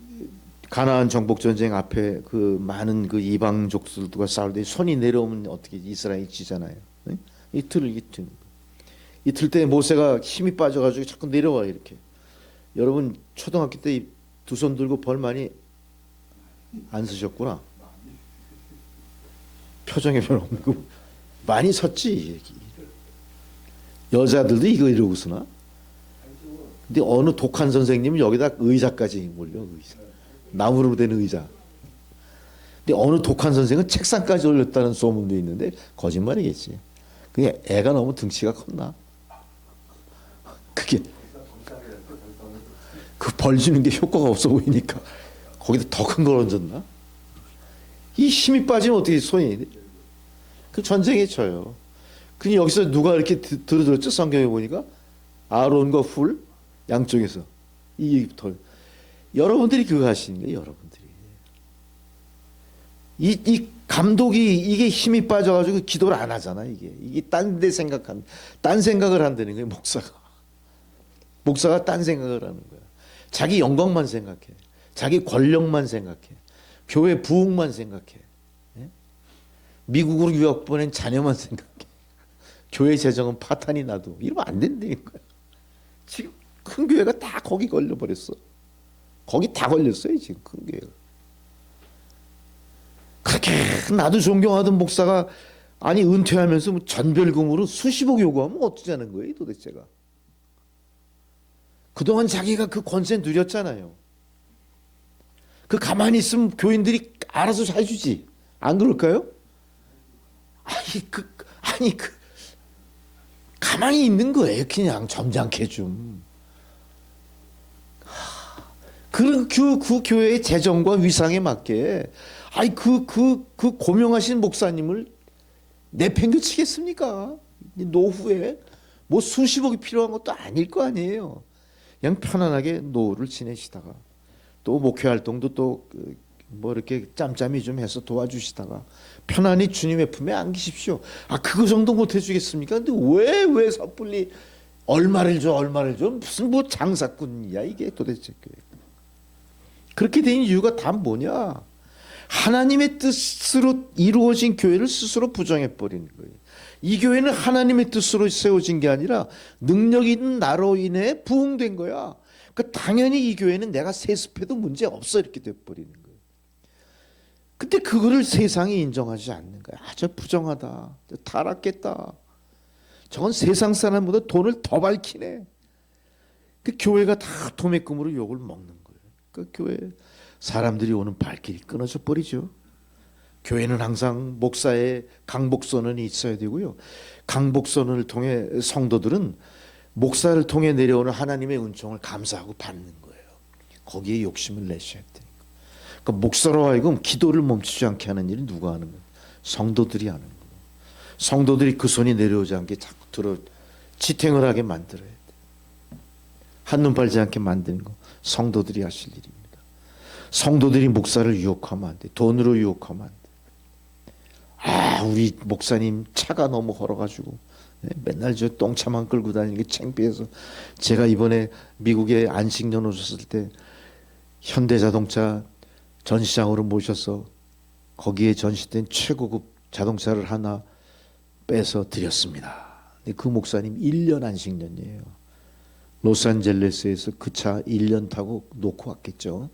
가나안 정복 전쟁 앞에 그 많은 그 이방족들과 싸울 때 손이 내려오면 어떻게 이스라엘이 지잖아요. 네? 이틀 때 모세가 힘이 빠져가지고 자꾸 내려와 이렇게. 여러분 초등학교 때 두 손 들고 벌 많이 안 쓰셨구나. 표정에 별로 없고 많이 섰지. 여자들도 이거 이러고 쓰나? 근데 어느 독한 선생님은 여기다 의자까지 몰려. 의자. 나무로 된 의자. 근데 어느 독한 선생은 책상까지 올렸다는 소문도 있는데 거짓말이겠지. 그게 애가 너무 등치가 컸나? 그게 그 벌 주는 게 효과가 없어 보이니까 거기다 더 큰 걸 얹었나? 이 힘이 빠지면 어떻게 손이 그 전쟁에 쳐요. 근데 여기서 누가 이렇게 들어들었죠? 성경에 보니까 아론과 훌 양쪽에서 이부터 여러분들이 그거 하시는 거예요. 여러분들이 이 감독이 이게 힘이 빠져가지고 기도를 안 하잖아. 이게 딴 데 딴 생각을 한다는 거예요. 목사가 딴 생각을 하는 거야. 자기 영광만 생각해. 자기 권력만 생각해. 교회 부흥만 생각해. 예? 미국으로 유학 보낸 자녀만 생각해. 교회 재정은 파탄이 나도 이러면 안 된다는 거야. 지금 큰 교회가 다 거기 걸려버렸어. 거기 다 걸렸어요 지금 큰 교회가. 그렇게 나도 존경하던 목사가 아니 은퇴하면서 뭐 전별금으로 수십억 요구하면 어쩌자는 거예요 도대체가. 그동안 자기가 그 권세 누렸잖아요. 그 가만히 있으면 교인들이 알아서 해주지. 안 그럴까요? 가만히 있는 거예요. 그냥 점잖게 좀. 그 교회의 재정과 위상에 맞게 그 고명하신 목사님을 내팽개치겠습니까? 노후에 뭐 수십억이 필요한 것도 아닐 거 아니에요. 그냥 편안하게 노후를 지내시다가 또 목회 활동도 또 뭐 이렇게 짬짬이 좀 해서 도와주시다가 편안히 주님의 품에 안기십시오. 그거 정도 못 해주겠습니까? 근데 왜 섣불리 얼마를 줘 무슨 뭐 장사꾼이야 이게 도대체. 그렇게 된 이유가 다 뭐냐? 하나님의 뜻으로 이루어진 교회를 스스로 부정해 버리는 거예요. 이 교회는 하나님의 뜻으로 세워진 게 아니라 능력 있는 나로 인해 부흥된 거야. 그러니까 당연히 이 교회는 내가 세습해도 문제 없어 이렇게 돼 버리는 거예요. 근데 그거를 세상이 인정하지 않는 거야. 저 부정하다. 저 타락했다. 저건 세상 사람보다 돈을 더 밝히네. 그 교회가 다 도매금으로 욕을 먹는 거예요. 그 교회 사람들이 오는 발길이 끊어져 버리죠. 교회는 항상 목사의 강복선언이 있어야 되고요. 강복선언을 통해 성도들은 목사를 통해 내려오는 하나님의 은총을 감사하고 받는 거예요. 거기에 욕심을 내셔야 돼요. 그러니까 목사로 하여금 기도를 멈추지 않게 하는 일은 누가 하는 거예요? 성도들이 하는 거예요. 성도들이 그 손이 내려오지 않게 자꾸 지탱을 하게 만들어야 돼요. 한눈 팔지 않게 만드는 거 성도들이 하실 일입니다. 성도들이 목사를 유혹하면 안 돼. 돈으로 유혹하면 안 돼. 우리 목사님 차가 너무 걸어가지고 맨날 저 똥차만 끌고 다니는 게 창피해서 제가 이번에 미국에 안식년 오셨을 때 현대자동차 전시장으로 모셔서 거기에 전시된 최고급 자동차를 하나 빼서 드렸습니다. 근데 그 목사님 1년 안식년이에요. 로스앤젤레스에서 그 차 1년 타고 놓고 왔겠죠.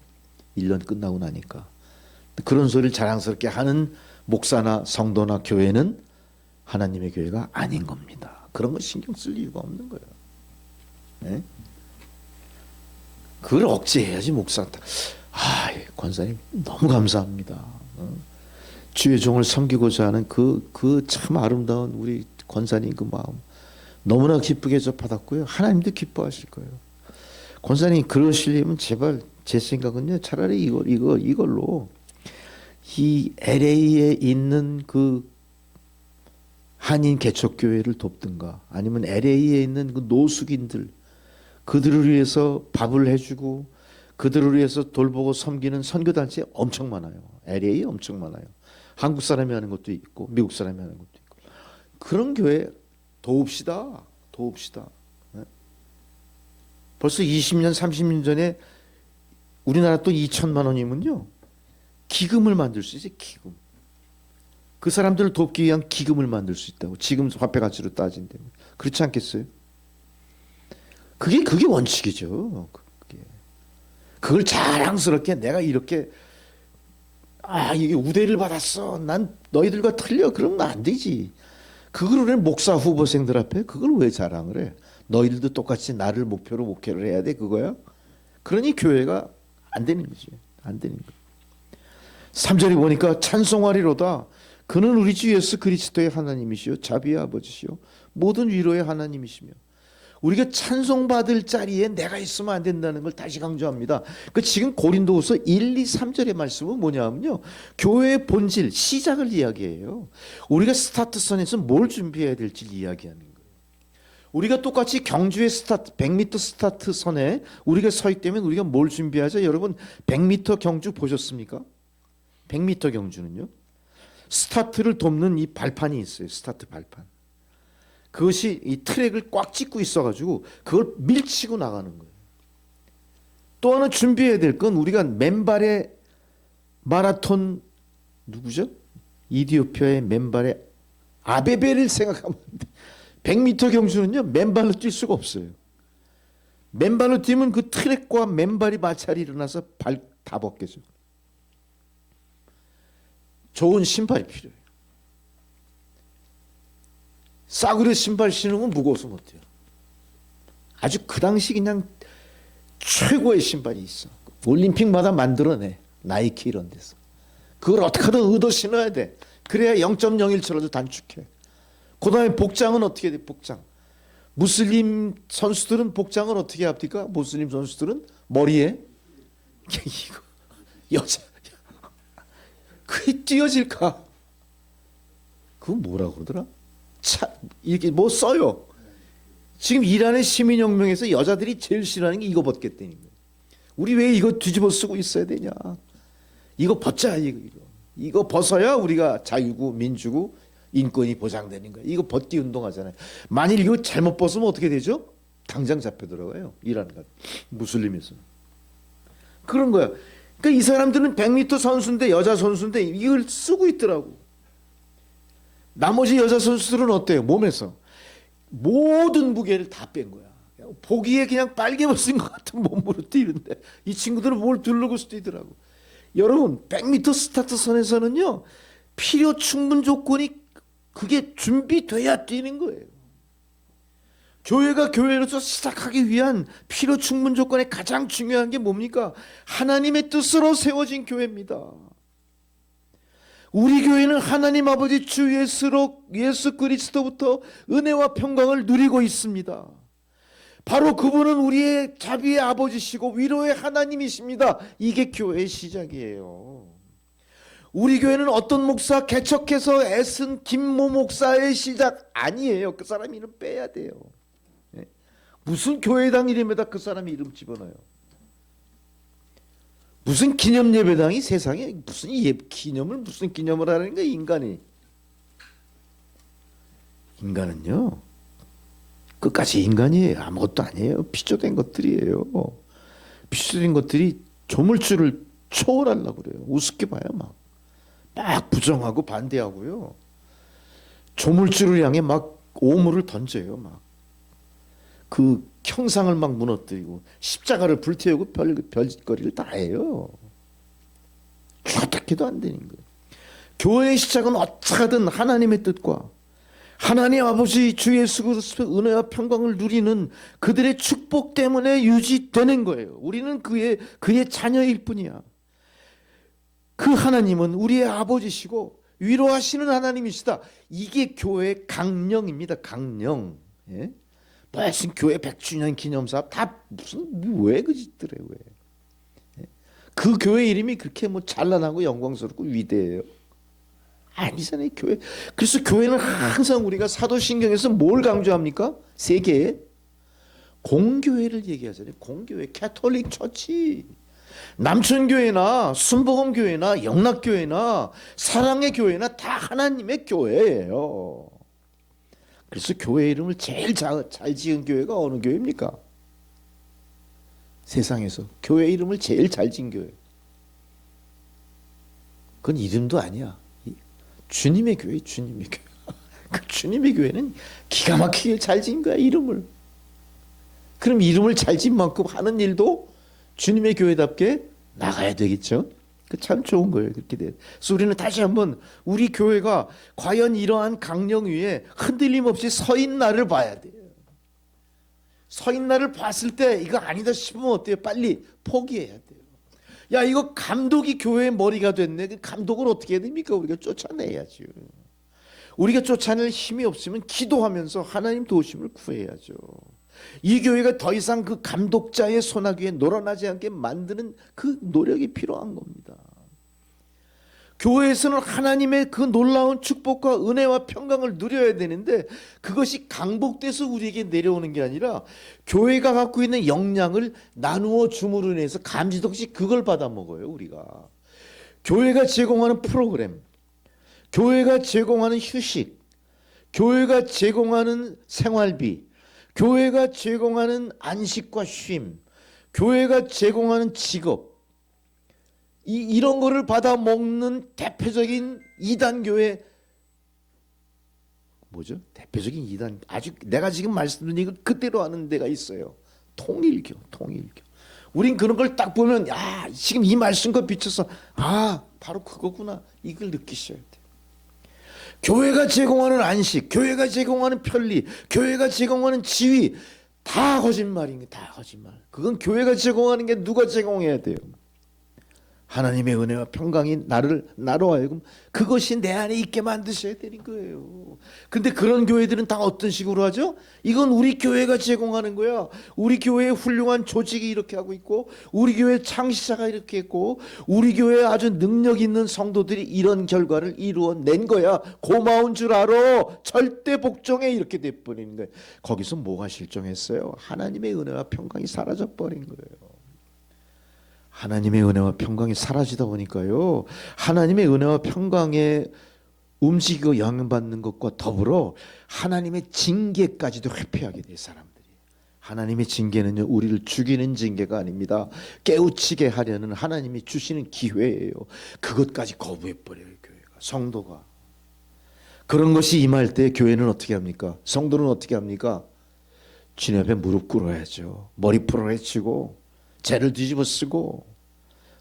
1년 끝나고 나니까. 그런 소리를 자랑스럽게 하는 목사나 성도나 교회는 하나님의 교회가 아닌 겁니다. 그런 거 신경 쓸 이유가 없는 거예요. 네? 그걸 억제해야지 목사한테. 권사님 너무 감사합니다. 주의 종을 섬기고자 하는 그 참 아름다운 우리 권사님 그 마음 너무나 기쁘게 저 받았고요. 하나님도 기뻐하실 거예요. 권사님 그러시려면 제발 제 생각은요 차라리 이걸로 이 LA에 있는 그 한인 개척교회를 돕든가 아니면 LA에 있는 그 노숙인들 그들을 위해서 밥을 해주고 그들을 위해서 돌보고 섬기는 선교단체 엄청 많아요. LA에 엄청 많아요. 한국 사람이 하는 것도 있고 미국 사람이 하는 것도 있고 그런 교회 도웁시다. 도웁시다. 네? 벌써 20년 30년 전에 우리나라 또 2천만 원이면요 기금을 만들 수 있어요. 기금. 그 사람들을 돕기 위한 기금을 만들 수 있다고. 지금 화폐 가치로 따진다면 그렇지 않겠어요? 그게 원칙이죠. 그걸 자랑스럽게 내가 이렇게 이게 우대를 받았어. 난 너희들과 틀려. 그러면 안 되지. 그걸 왜 목사 후보생들 앞에 그걸 왜 자랑을 해? 너희들도 똑같이 나를 목표로 목회를 해야 돼 그거야? 그러니 교회가 안 되는 거지. 안 되는 거. 3절에 보니까 찬송하리로다. 그는 우리 주 예수 그리스도의 하나님이시요 자비의 아버지시요 모든 위로의 하나님이시며 우리가 찬송받을 자리에 내가 있으면 안 된다는 걸 다시 강조합니다. 지금 고린도후서 1, 2, 3절의 말씀은 뭐냐면요. 교회의 본질, 시작을 이야기해요. 우리가 스타트선에서 뭘 준비해야 될지 이야기하는 거예요. 우리가 똑같이 경주의 100m 스타트선에 우리가 서 있다면 우리가 뭘 준비하죠? 여러분 100m 경주 보셨습니까? 100m 경주는요. 스타트를 돕는 이 발판이 있어요. 스타트 발판. 그것이 이 트랙을 꽉 찢고 있어가지고 그걸 밀치고 나가는 거예요. 또 하나 준비해야 될 건 우리가 맨발의 마라톤 누구죠? 이디오피아의 맨발의 아베베를 생각하면 안 돼. 100m 경주는요 맨발로 뛸 수가 없어요. 맨발로 뛰면 그 트랙과 맨발이 마찰이 일어나서 발 다 벗겨져. 좋은 신발이 필요해요. 싸구려 신발 신으면 무거워서 못 뛰어. 아주 그 당시 그냥 최고의 신발이 있어. 올림픽마다 만들어내. 나이키 이런 데서. 그걸 어떻게든 얻어 신어야 돼. 그래야 0.01초라도 단축해. 그 다음에 복장은 어떻게 돼? 복장. 무슬림 선수들은 복장을 어떻게 합니까? 무슬림 선수들은 머리에 이거 여자 그게 띄어질까? 그건 뭐라 그러더라? 이렇게 뭐 써요. 지금 이란의 시민혁명에서 여자들이 제일 싫어하는 게 이거 벗겠다는 거예요. 우리 왜 이거 뒤집어 쓰고 있어야 되냐? 이거 벗자. 이거 벗어야 우리가 자유고 민주고 인권이 보장되는 거예요. 이거 벗기 운동하잖아요. 만일 이거 잘못 벗으면 어떻게 되죠? 당장 잡혀 들어가요. 이란 무슬림에서. 그런 거야. 그러니까 이 사람들은 100m 선수인데 여자 선수인데 이걸 쓰고 있더라고. 나머지 여자 선수들은 어때요? 몸에서 모든 무게를 다 뺀 거야. 보기에 그냥 빨개 벗은 것 같은 몸으로 뛰는데 이 친구들은 뭘 두르고 뛰더라고. 여러분 100m 스타트 선에서는요 필요 충분 조건이 그게 준비돼야 뛰는 거예요. 교회가 교회로서 시작하기 위한 필요 충분 조건의 가장 중요한 게 뭡니까? 하나님의 뜻으로 세워진 교회입니다. 우리 교회는 하나님 아버지 주 예수 그리스도부터 은혜와 평강을 누리고 있습니다. 바로 그분은 우리의 자비의 아버지시고 위로의 하나님이십니다. 이게 교회의 시작이에요. 우리 교회는 어떤 목사 개척해서 애쓴 김모 목사의 시작 아니에요. 그 사람 이름 빼야 돼요. 무슨 교회당 이름에다 그 사람 이름 집어넣어요. 무슨 기념예배당이 세상에 무슨 기념을 하는 거야 인간이. 인간은요 끝까지 인간이에요. 아무것도 아니에요. 피조된 것들이에요. 피조된 것들이 조물주를 초월하려고 그래요. 우습게 봐요. 막 부정하고 반대하고요. 조물주를 향해 막 오물을 던져요. 막 그 형상을 막 무너뜨리고 십자가를 불태우고 별짓거리를 다 해요. 어떻게도 안 되는 거예요. 교회의 시작은 어떻게든 하나님의 뜻과 하나님 아버지 주 예수 그리스도의 은혜와 평강을 누리는 그들의 축복 때문에 유지되는 거예요. 우리는 그의 자녀일 뿐이야. 그 하나님은 우리의 아버지시고 위로하시는 하나님이시다. 이게 교회의 강령입니다. 강령. 예? 무슨 교회 100주년 기념사업 다 무슨 왜 그 짓들 해 왜? 예? 그 교회 이름이 그렇게 뭐 찬란하고 영광스럽고 위대해요? 아니잖아요, 교회. 그래서 교회는 항상 우리가 사도신경에서 뭘 강조합니까? 세 개의 공교회를 얘기하잖아요. 공교회, 캐톨릭 처치. 남천교회나 순복음교회나 영락교회나 사랑의 교회나 다 하나님의 교회예요. 그래서 교회 이름을 제일 잘 지은 교회가 어느 교회입니까? 세상에서 교회 이름을 제일 잘 지은 교회. 그건 이름도 아니야. 주님의 교회, 주님의 교회. 그 주님의 교회는 기가 막히게 잘 지은 거야, 이름을. 그럼 이름을 잘 지은 만큼 하는 일도 주님의 교회답게 나가야 되겠죠. 그 참 좋은 거예요. 그렇게 돼. 그래서 우리는 다시 한번 우리 교회가 과연 이러한 강령 위에 흔들림 없이 서 있는 날을 봐야 돼요. 서 있는 날을 봤을 때 이거 아니다 싶으면 어때요? 빨리 포기해야 돼요. 야, 이거 감독이 교회의 머리가 됐네. 그 감독을 어떻게 해야 됩니까? 우리가 쫓아내야죠. 우리가 쫓아낼 힘이 없으면 기도하면서 하나님 도우심을 구해야죠. 이 교회가 더 이상 그 감독자의 손아귀에 놀아나지 않게 만드는 그 노력이 필요한 겁니다. 교회에서는 하나님의 그 놀라운 축복과 은혜와 평강을 누려야 되는데 그것이 강복돼서 우리에게 내려오는 게 아니라 교회가 갖고 있는 역량을 나누어 줌으로 인해서 감지도 없이 그걸 받아 먹어요. 우리가 교회가 제공하는 프로그램, 교회가 제공하는 휴식, 교회가 제공하는 생활비, 교회가 제공하는 안식과 쉼, 교회가 제공하는 직업, 이런 거를 받아 먹는 대표적인 이단교회 뭐죠? 대표적인 이단, 아주 내가 지금 말씀드린 이거 그대로 하는 데가 있어요. 통일교, 통일교. 우린 그런 걸 딱 보면 야, 지금 이 말씀과 비춰서 아, 바로 그거구나. 이걸 느끼셔야 돼요. 교회가 제공하는 안식, 교회가 제공하는 편리, 교회가 제공하는 지위 다 거짓말인 게 다 거짓말. 그건 교회가 제공하는 게 누가 제공해야 돼요? 하나님의 은혜와 평강이 나로 하여금 그것이 내 안에 있게 만드셔야 되는 거예요. 근데 그런 교회들은 다 어떤 식으로 하죠? 이건 우리 교회가 제공하는 거야. 우리 교회의 훌륭한 조직이 이렇게 하고 있고 우리 교회 창시자가 이렇게 했고 우리 교회에 아주 능력 있는 성도들이 이런 결과를 이루어낸 거야. 고마운 줄 알아. 절대 복종해. 이렇게 돼버리는 거예요. 거기서 뭐가 실종했어요? 하나님의 은혜와 평강이 사라져버린 거예요. 하나님의 은혜와 평강이 사라지다 보니까요, 하나님의 은혜와 평강에 움직이고 영향받는 것과 더불어 하나님의 징계까지도 회피하게 돼. 사람들이. 하나님의 징계는요, 우리를 죽이는 징계가 아닙니다. 깨우치게 하려는 하나님이 주시는 기회예요. 그것까지 거부해버려요. 교회가, 성도가. 그런 것이 임할 때 교회는 어떻게 합니까? 성도는 어떻게 합니까? 주님 앞에 무릎 꿇어야죠. 머리 풀어헤치고 죄를 뒤집어 쓰고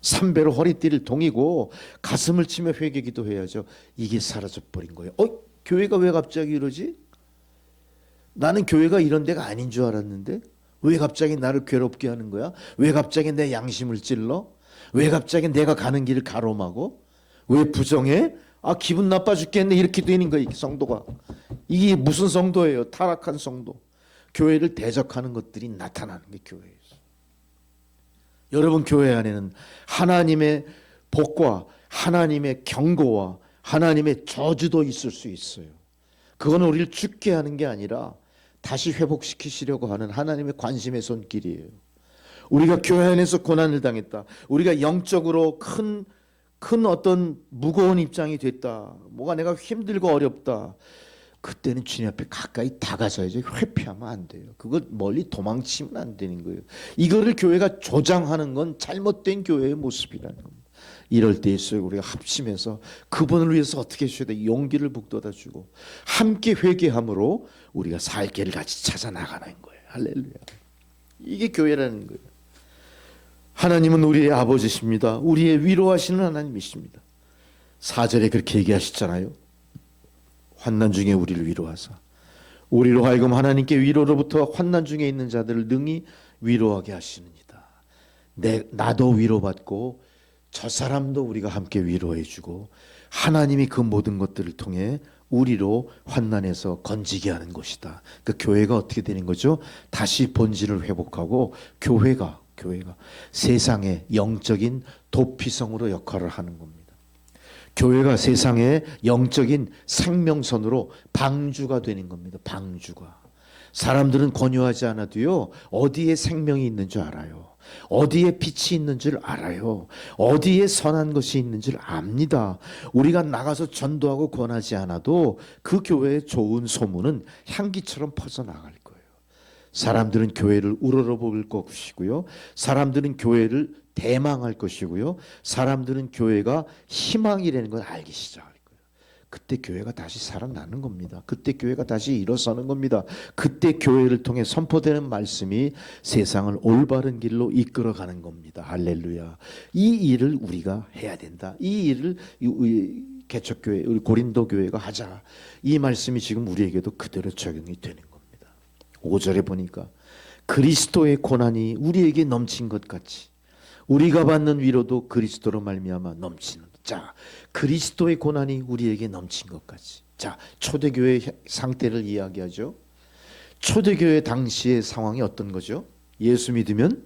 3배로 허리띠를 동이고 가슴을 치며 회개 기도해야죠. 이게 사라져버린 거예요. 교회가 왜 갑자기 이러지? 나는 교회가 이런 데가 아닌 줄 알았는데 왜 갑자기 나를 괴롭게 하는 거야? 왜 갑자기 내 양심을 찔러? 왜 갑자기 내가 가는 길을 가로막어? 왜 부정해? 아, 기분 나빠 죽겠네. 이렇게 되는 거예요. 성도가. 이게 무슨 성도예요? 타락한 성도. 교회를 대적하는 것들이 나타나는 게 교회예요. 여러분 교회 안에는 하나님의 복과 하나님의 경고와 하나님의 저주도 있을 수 있어요. 그건 우리를 죽게 하는 게 아니라 다시 회복시키시려고 하는 하나님의 관심의 손길이에요. 우리가 교회 안에서 고난을 당했다. 우리가 영적으로 큰 어떤 무거운 입장이 됐다. 뭐가 내가 힘들고 어렵다. 그때는 주님 앞에 가까이 다가서야죠. 회피하면 안 돼요. 그거 멀리 도망치면 안 되는 거예요. 이거를 교회가 조장하는 건 잘못된 교회의 모습이라는 겁니다. 이럴 때일수록 우리가 합심해서 그분을 위해서 어떻게 해줘야 돼? 용기를 북돋아주고 함께 회개함으로 우리가 살 길을 같이 찾아 나가는 거예요. 할렐루야. 이게 교회라는 거예요. 하나님은 우리의 아버지십니다. 우리의 위로하시는 하나님이십니다. 4절에 그렇게 얘기하시잖아요. 환난 중에 우리를 위로하사 우리로 하여금 하나님께 위로로부터 환난 중에 있는 자들을 능히 위로하게 하시느니라. 나도 위로받고 저 사람도 우리가 함께 위로해주고 하나님이 그 모든 것들을 통해 우리로 환난에서 건지게 하는 것이다. 그 교회가 어떻게 되는 거죠? 다시 본질을 회복하고 교회가 교회가 세상의 영적인 도피성으로 역할을 하는 겁니다. 교회가 세상의 영적인 생명선으로 방주가 되는 겁니다. 방주가. 사람들은 권유하지 않아도요, 어디에 생명이 있는 줄 알아요. 어디에 빛이 있는 줄 알아요. 어디에 선한 것이 있는 줄 압니다. 우리가 나가서 전도하고 권하지 않아도 그 교회의 좋은 소문은 향기처럼 퍼져나갈 거예요. 사람들은 교회를 우러러볼 것이고요. 사람들은 교회를 대망할 것이고요. 사람들은 교회가 희망이라는 걸 알기 시작할 거예요. 그때 교회가 다시 살아나는 겁니다. 그때 교회가 다시 일어서는 겁니다. 그때 교회를 통해 선포되는 말씀이 세상을 올바른 길로 이끌어가는 겁니다. 할렐루야. 이 일을 우리가 해야 된다. 이 일을 개척교회, 우리 고린도 교회가 하자. 이 말씀이 지금 우리에게도 그대로 적용이 되는 겁니다. 5절에 보니까 그리스도의 고난이 우리에게 넘친 것 같이 우리가 받는 위로도 그리스도로 말미암아 넘치는. 자, 그리스도의 고난이 우리에게 넘친 것 같이. 자, 초대교회 상태를 이야기하죠. 초대교회 당시의 상황이 어떤 거죠? 예수 믿으면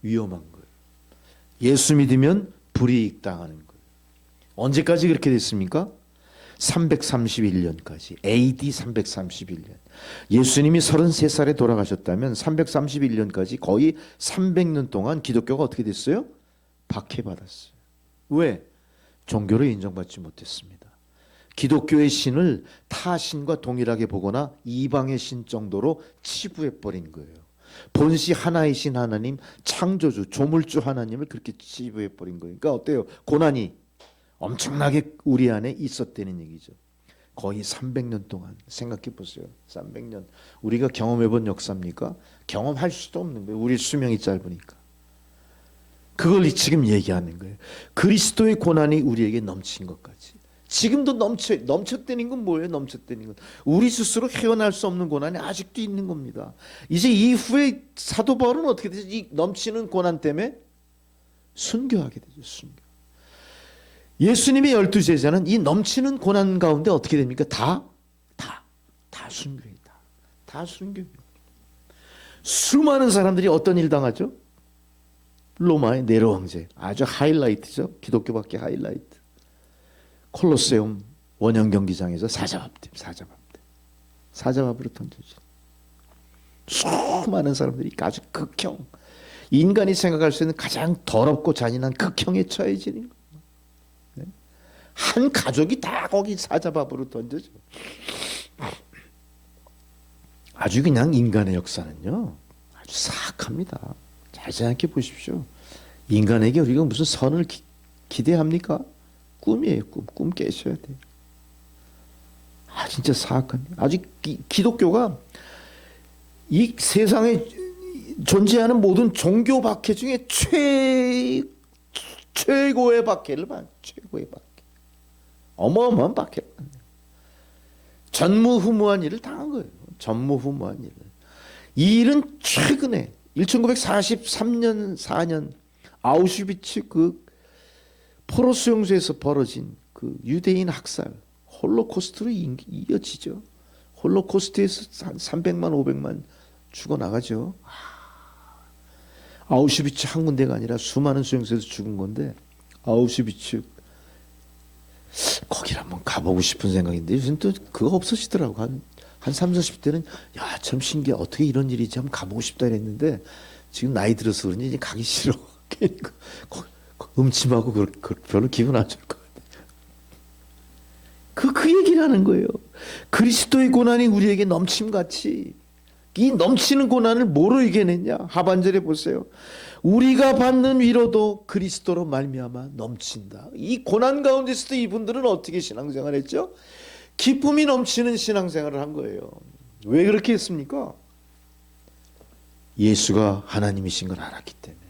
위험한 거예요. 예수 믿으면 불이익 당하는 거예요. 언제까지 그렇게 됐습니까? 331년까지. AD 331년. 예수님이 33살에 돌아가셨다면 331년까지 거의 300년 동안 기독교가 어떻게 됐어요? 박해받았어요. 왜? 종교로 인정받지 못했습니다. 기독교의 신을 타 신과 동일하게 보거나 이방의 신 정도로 치부해버린 거예요. 본시 하나의 신 하나님, 창조주, 조물주 하나님을 그렇게 치부해버린 거예요. 그러니까 어때요? 고난이 엄청나게 우리 안에 있었다는 얘기죠. 거의 300년 동안 생각해 보세요. 300년. 우리가 경험해 본 역사입니까? 경험할 수도 없는 거예요. 우리 수명이 짧으니까. 그걸 지금 얘기하는 거예요. 그리스도의 고난이 우리에게 넘친 것까지. 지금도 넘쳤다는 건 뭐예요? 넘쳤다는 건 우리 스스로 헤어날 수 없는 고난이 아직도 있는 겁니다. 이제 이후에 사도 바울은 어떻게 되죠? 이 넘치는 고난 때문에 순교하게 되죠. 순교. 예수님의 12제자는 이 넘치는 고난 가운데 어떻게 됩니까? 다 순교입니다. 다 순교입니다. 수많은 사람들이 어떤 일 당하죠? 로마의 네로 황제, 아주 하이라이트죠. 기독교밖에 하이라이트. 콜로세움 원형 경기장에서 사자밥으로 던져진 수많은 사람들이 아주 극형, 인간이 생각할 수 있는 가장 더럽고 잔인한 극형에 처해지는 거예요. 네? 한 가족이 다 거기 사자밥으로 던져져. 아주 그냥 인간의 역사는요, 아주 사악합니다. 잘 생각해 보십시오. 인간에게 우리가 무슨 선을 기대합니까? 꿈이에요. 꿈 깨셔야 돼요. 진짜 사악한. 아직 기독교가 이 세상에 존재하는 모든 종교 박해 중에 최고의 박해를 받아요. 최고의 박해. 어마어마한 박해를 받아요. 전무후무한 일을 당한 거예요. 전무후무한 일을. 이 일은 최근에 1943년 4년 아우슈비츠 그 포로 수용소에서 벌어진 그 유대인 학살 홀로코스트로 이어지죠. 홀로코스트에서 한 300만 500만 죽어나가죠. 아우슈비츠 한 군데가 아니라 수많은 수용소에서 죽은 건데 아우슈비츠 거기를 한번 가보고 싶은 생각인데 요즘 또 그거 없어지더라고. 한 30, 40대는 야, 참 신기해. 어떻게 이런 일이지? 한번 가보고 싶다 이랬는데 지금 나이 들어서 그런지 이제 가기 싫어. 음침하고 별로 기분 안 좋을 것 같아. 그 얘기를 하는 거예요. 그리스도의 고난이 우리에게 넘침같이 이 넘치는 고난을 뭐로 이겨냈냐? 하반절에 보세요. 우리가 받는 위로도 그리스도로 말미암아 넘친다. 이 고난 가운데서도 이분들은 어떻게 신앙생활을 했죠? 기쁨이 넘치는 신앙생활을 한 거예요. 왜 그렇게 했습니까? 예수가 하나님이신 걸 알았기 때문에,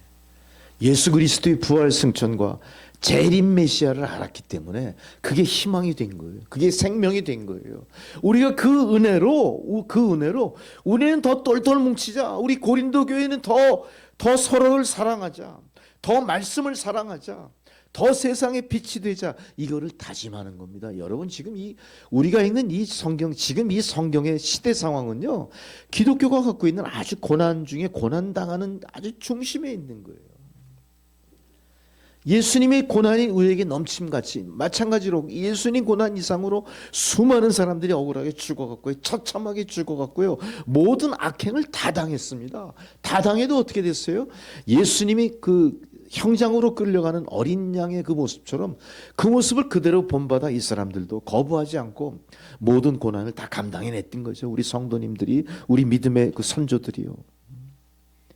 예수 그리스도의 부활 승천과 재림 메시아를 알았기 때문에 그게 희망이 된 거예요. 그게 생명이 된 거예요. 우리가 그 은혜로 우리는 더 똘똘 뭉치자. 우리 고린도 교회는 더 서로를 사랑하자. 더 말씀을 사랑하자. 더 세상의 빛이 되자, 이거를 다짐하는 겁니다. 여러분, 지금 우리가 읽는 이 성경, 지금 이 성경의 시대 상황은요, 기독교가 갖고 있는 아주 고난 중에 고난 당하는 아주 중심에 있는 거예요. 예수님의 고난이 우리에게 넘침같이, 마찬가지로 예수님 고난 이상으로 수많은 사람들이 억울하게 죽어갔고요, 처참하게 죽어갔고요, 모든 악행을 다 당했습니다. 다 당해도 어떻게 됐어요? 예수님이 그 형장으로 끌려가는 어린 양의 그 모습처럼 그 모습을 그대로 본받아 이 사람들도 거부하지 않고 모든 고난을 다 감당해냈던 거죠. 우리 성도님들이, 우리 믿음의 그 선조들이요.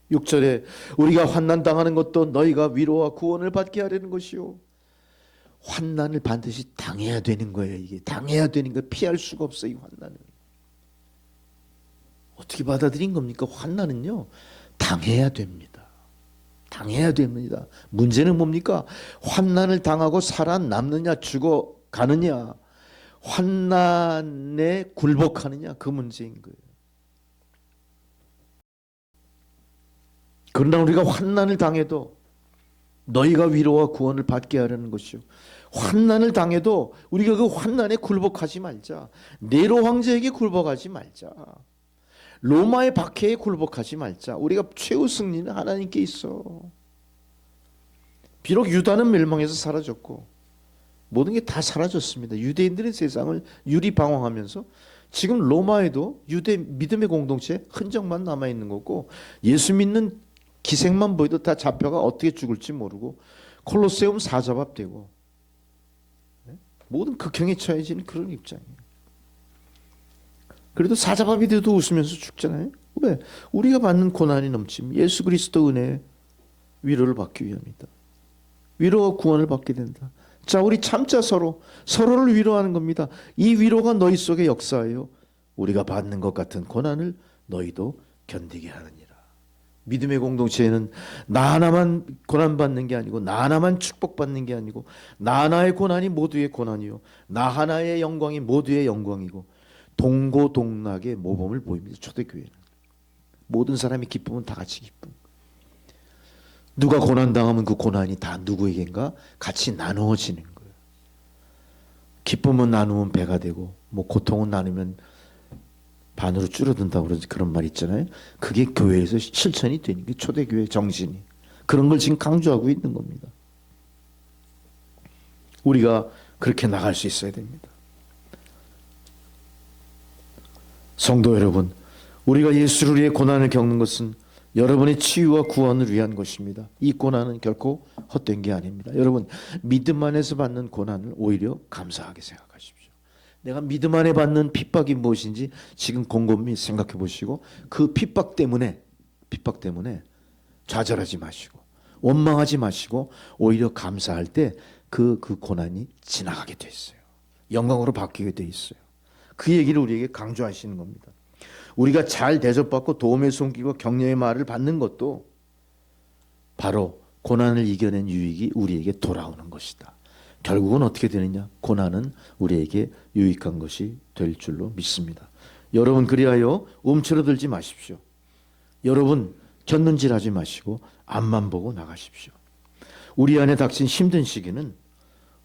6절에 우리가 환난 당하는 것도 너희가 위로와 구원을 받게 하려는 것이요. 환난을 반드시 당해야 되는 거예요. 이게 당해야 되는 거, 피할 수가 없어요. 이 환난을 어떻게 받아들인 겁니까? 환난은요, 당해야 됩니다. 당해야 됩니다. 문제는 뭡니까? 환난을 당하고 살아남느냐 죽어가느냐, 환난에 굴복하느냐, 그 문제인 거예요. 그러나 우리가 환난을 당해도 너희가 위로와 구원을 받게 하려는 것이요. 환난을 당해도 우리가 그 환난에 굴복하지 말자. 네로 황제에게 굴복하지 말자. 로마의 박해에 굴복하지 말자. 우리가 최후 승리는 하나님께 있어. 비록 유다는 멸망해서 사라졌고 모든 게 다 사라졌습니다. 유대인들은 세상을 유리방황하면서 지금 로마에도 유대 믿음의 공동체 흔적만 남아있는 거고, 예수 믿는 기생만 보여도 다 잡혀가 어떻게 죽을지 모르고 콜로세움 사자밥되고 모든 극형에 처해지는 그런 입장이에요. 그래도 사자밥이 돼도 웃으면서 죽잖아요. 왜? 우리가 받는 고난이 넘치면 예수 그리스도 은혜의 위로를 받기 위함이다. 위로와 구원을 받게 된다. 자, 우리 참자, 서로를 위로하는 겁니다. 이 위로가 너희 속에 역사하여 우리가 받는 것 같은 고난을 너희도 견디게 하느니라. 믿음의 공동체에는 나 하나만 고난받는 게 아니고, 나 하나만 축복받는 게 아니고, 나 하나의 고난이 모두의 고난이요, 나 하나의 영광이 모두의 영광이고, 동고동락의 모범을 보입니다. 초대교회는 모든 사람이 기쁘면 다 같이 기쁨. 누가 고난당하면 그 고난이 다 누구에겐가 같이 나누어지는 거예요. 기쁨은 나누면 배가 되고, 뭐 고통은 나누면 반으로 줄어든다고 그런 말 있잖아요. 그게 교회에서 실천이 되는 게 초대교회 정신이. 그런 걸 지금 강조하고 있는 겁니다. 우리가 그렇게 나갈 수 있어야 됩니다. 성도 여러분, 우리가 예수를 위해 고난을 겪는 것은 여러분의 치유와 구원을 위한 것입니다. 이 고난은 결코 헛된 게 아닙니다. 여러분, 믿음 안에서 받는 고난을 오히려 감사하게 생각하십시오. 내가 믿음 안에 받는 핍박이 무엇인지 지금 곰곰이 생각해 보시고, 그 핍박 때문에 좌절하지 마시고 원망하지 마시고 오히려 감사할 때 그 고난이 지나가게 돼 있어요. 영광으로 바뀌게 돼 있어요. 그 얘기를 우리에게 강조하시는 겁니다. 우리가 잘 대접받고 도움의 손길과 격려의 말을 받는 것도 바로 고난을 이겨낸 유익이 우리에게 돌아오는 것이다. 결국은 어떻게 되느냐? 고난은 우리에게 유익한 것이 될 줄로 믿습니다. 여러분, 그리하여 움츠러들지 마십시오. 여러분, 곁눈질하지 마시고 앞만 보고 나가십시오. 우리 안에 닥친 힘든 시기는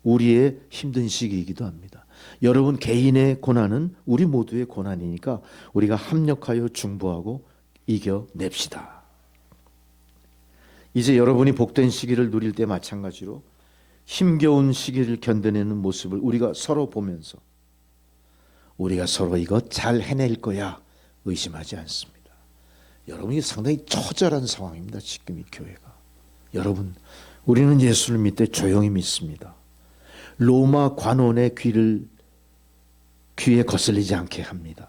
우리의 힘든 시기이기도 합니다. 여러분 개인의 고난은 우리 모두의 고난이니까 우리가 합력하여 중보하고 이겨냅시다. 이제 여러분이 복된 시기를 누릴 때 마찬가지로 힘겨운 시기를 견뎌내는 모습을 우리가 서로 보면서 우리가 서로 이거 잘 해낼 거야 의심하지 않습니다. 여러분이 상당히 처절한 상황입니다. 지금 이 교회가. 여러분, 우리는 예수를 믿되 조용히 믿습니다. 로마 관원의 귀에 거슬리지 않게 합니다.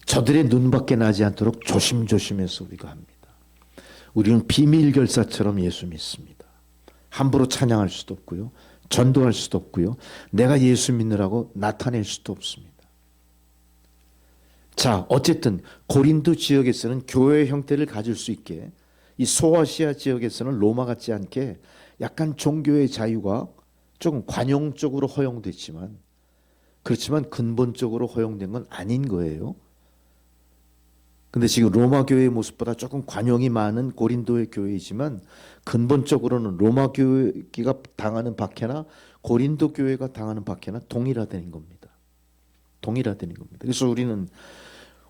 저들의 눈밖에 나지 않도록 조심조심해서 우리가 합니다. 우리는 비밀결사처럼 예수 믿습니다. 함부로 찬양할 수도 없고요, 전도할 수도 없고요, 내가 예수 믿느라고 나타낼 수도 없습니다. 자, 어쨌든 고린도 지역에서는 교회의 형태를 가질 수 있게, 이 소아시아 지역에서는 로마 같지 않게 약간 종교의 자유가 조금 관용적으로 근데 지금 로마 교회의 모습보다 조금 관용이 많은 고린도의 교회이지만 근본적으로는 로마 교회가 당하는 박해나 고린도 교회가 당하는 박해나 동일하다는 겁니다. 동일하다는 겁니다. 그래서